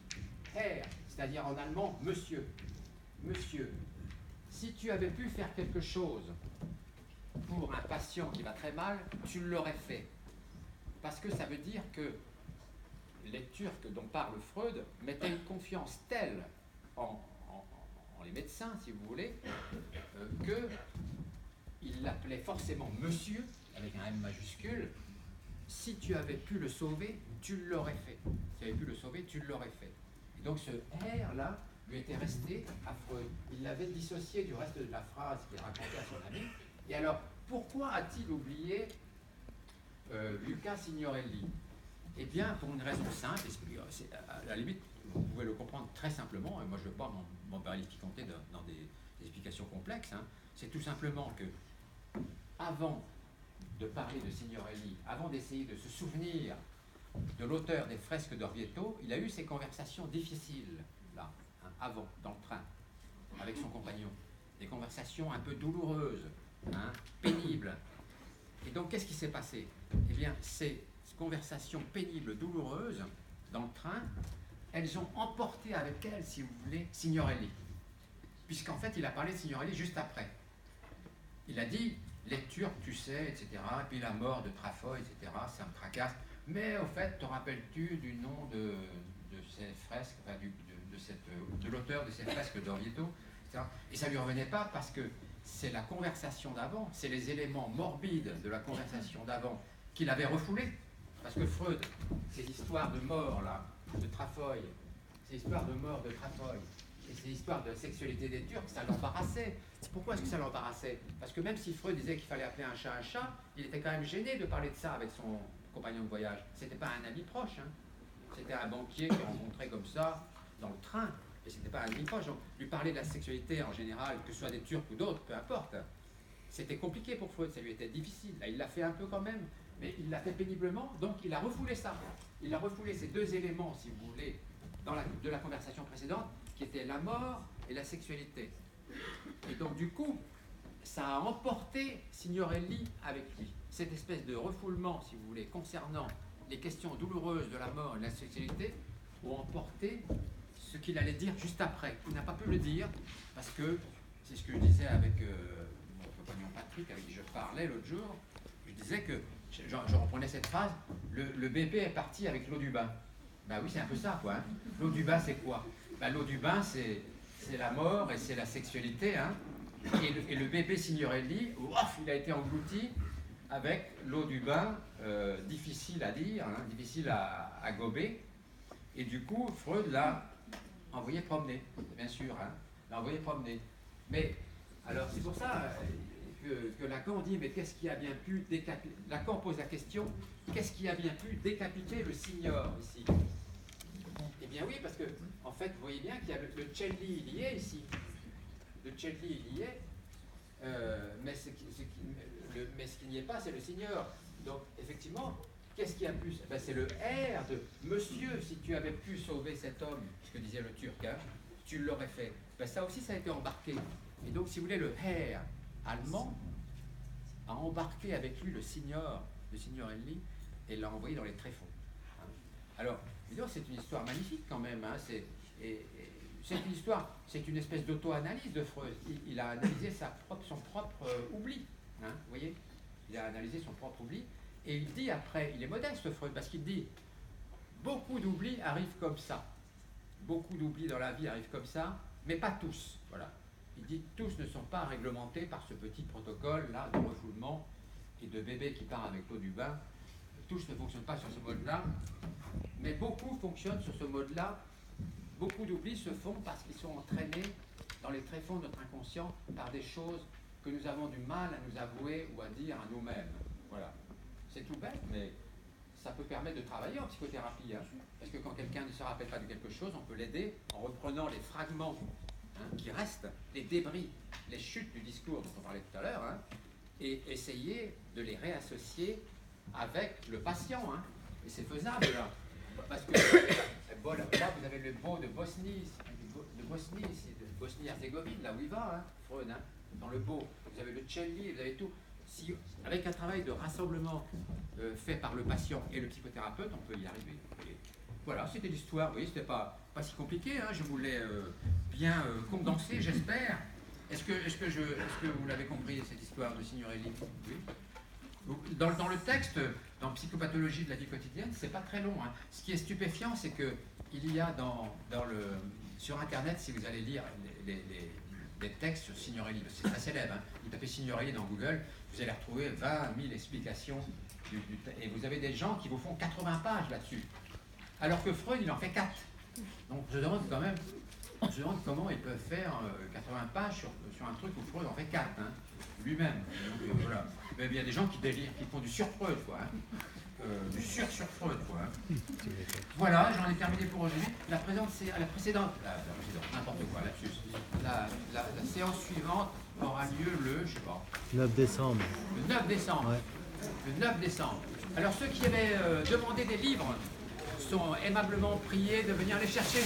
Herr, c'est-à-dire en allemand, monsieur, si tu avais pu faire quelque chose pour un patient qui va très mal, tu l'aurais fait. Parce que ça veut dire que les Turcs dont parle Freud mettaient une confiance telle en les médecins, si vous voulez, qu'ils l'appelaient forcément monsieur, avec un M majuscule. Si tu avais pu le sauver, tu l'aurais fait. Si tu avais pu le sauver, tu l'aurais fait. Et donc ce R-là lui était resté à Freud. Il l'avait dissocié du reste de la phrase qu'il racontait à son ami. Et alors, pourquoi a-t-il oublié Luca Signorelli? Eh bien, pour une raison simple, à la limite, vous pouvez le comprendre très simplement, et moi je ne veux pas m'embarlificanter dans des explications complexes, hein. C'est tout simplement que, avant de parler de Signorelli, avant d'essayer de se souvenir de l'auteur des fresques d'Orvieto, il a eu ces conversations difficiles, là, hein, avant, dans le train, avec son compagnon. Des conversations un peu douloureuses, hein, pénibles. Et donc, qu'est-ce qui s'est passé? Eh bien, ces conversations pénibles, douloureuses, dans le train, elles ont emporté avec elles, si vous voulez, Signorelli. Puisqu'en fait, il a parlé de Signorelli juste après. Il a dit, les Turcs, tu sais, etc., et puis la mort de Trafoi, etc., ça me tracasse. Mais au fait, te rappelles-tu du nom de ces fresques, enfin, de l'auteur de ces fresques d'Orvieto, etc. Et ça ne lui revenait pas parce que c'est la conversation d'avant, c'est les éléments morbides de la conversation d'avant qu'il avait refoulés. Parce que Freud, ces histoires de mort, là, de Trafoy, ces histoires de mort de Trafoy, et ces histoires de sexualité des Turcs, ça l'embarrassait. Pourquoi est-ce que ça l'embarrassait? Parce que même si Freud disait qu'il fallait appeler un chat, il était quand même gêné de parler de ça avec son compagnon de voyage. C'était pas un ami proche, hein. C'était un banquier qu'il rencontrait comme ça, dans le train, et c'était pas un ami proche. Donc, lui parler de la sexualité en général, que ce soit des Turcs ou d'autres, peu importe, c'était compliqué pour Freud, ça lui était difficile. Là, il l'a fait un peu quand même, mais il l'a fait péniblement, donc il a refoulé ça. Il a refoulé ces deux éléments, si vous voulez, de la conversation précédente, qui étaient la mort et la sexualité. Et donc, du coup, ça a emporté Signorelli avec lui. Cette espèce de refoulement, si vous voulez, concernant les questions douloureuses de la mort et de la sexualité, ont emporté ce qu'il allait dire juste après. Il n'a pas pu le dire, parce que, c'est ce que je disais avec mon compagnon Patrick, avec qui je parlais l'autre jour, je disais que, je reprenais cette phrase, le bébé est parti avec l'eau du bain. Ben oui, c'est un peu ça, quoi. Hein. L'eau du bain, c'est quoi? Ben, l'eau du bain, c'est la mort et c'est la sexualité, hein. Et le bébé Signorelli, ouf, il a été englouti avec l'eau du bain, difficile à dire, hein, difficile à gober. Et du coup, Freud l'a envoyé promener, bien sûr, hein, l'a envoyé promener. Mais, alors, c'est pour ça que Lacan dit, mais qu'est-ce qui a bien pu décapiter... Lacan pose la question, qu'est-ce qui a bien pu décapiter le signor, ici? Eh bien oui, parce que, en fait, vous voyez bien qu'il y a le Celli, il y est ici. Le Celli, il y est, mais ce qui n'y est pas, c'est le signor. Donc, effectivement, qu'est-ce qui a pu... Ben, c'est le R de « Monsieur, si tu avais pu sauver cet homme », ce que disait le Turc, hein, tu l'aurais fait. Ben, ça aussi, ça a été embarqué. Et donc, si vous voulez, le R allemand a embarqué avec lui le Signorelli, et l'a envoyé dans les tréfonds. Hein. Alors, évidemment, c'est une histoire magnifique quand même. Hein, c'est une histoire, c'est une espèce d'auto-analyse de Freud. Il a analysé son propre oubli. Hein, vous voyez, il a analysé son propre oubli. Et il dit après, il est modeste Freud, parce qu'il dit, beaucoup d'oublis arrivent comme ça. Beaucoup d'oublis dans la vie arrivent comme ça, mais pas tous. Voilà. Il dit, tous ne sont pas réglementés par ce petit protocole-là de refoulement et de bébé qui part avec l'eau du bain. Tous ne fonctionnent pas sur ce mode-là, mais beaucoup fonctionnent sur ce mode-là. Beaucoup d'oublis se font parce qu'ils sont entraînés dans les tréfonds de notre inconscient par des choses que nous avons du mal à nous avouer ou à dire à nous-mêmes. Voilà. C'est tout bête, mais ça peut permettre de travailler en psychothérapie. Hein, parce que quand quelqu'un ne se rappelle pas de quelque chose, on peut l'aider en reprenant les fragments qui restent, les débris, les chutes du discours dont on parlait tout à l'heure, hein, et essayer de les réassocier avec le patient. Hein. Et c'est faisable, là. Parce que là, vous avez le beau de Bosnie, de Bosnie-Herzégovine, là où il va, hein, Freud, hein, dans le beau. Vous avez le Celli, vous avez tout. Si, avec un travail de rassemblement fait par le patient et le psychothérapeute, on peut y arriver. Et voilà, c'était l'histoire. Vous voyez, c'était pas si compliqué. Hein, je voulais bien condenser, j'espère. Est-ce que vous l'avez compris, cette histoire de Signorelli? Oui. Dans le texte, dans Psychopathologie de la vie quotidienne, c'est pas très long. Hein. Ce qui est stupéfiant, c'est que il y a sur Internet, si vous allez lire des textes sur Signorelli, c'est très célèbre. Hein. Vous tapez Signorelli dans Google, vous allez retrouver 20 000 explications. Et vous avez des gens qui vous font 80 pages là-dessus. Alors que Freud, il en fait 4. Donc je demande quand même, comment il peut faire 80 pages sur un truc où Freud en fait 4, hein, lui-même. Donc voilà. Mais il y a des gens qui délirent, qui font du sur-Freud, quoi. Hein. Du sur-Freud, quoi. Hein. Voilà, j'en ai terminé pour aujourd'hui. La précédente, n'importe quoi, lapsus. La séance suivante aura lieu le, je sais pas. 9 décembre. Le 9 décembre. Ouais. Le 9 décembre. Alors ceux qui avaient demandé des livres sont aimablement priés de venir les chercher.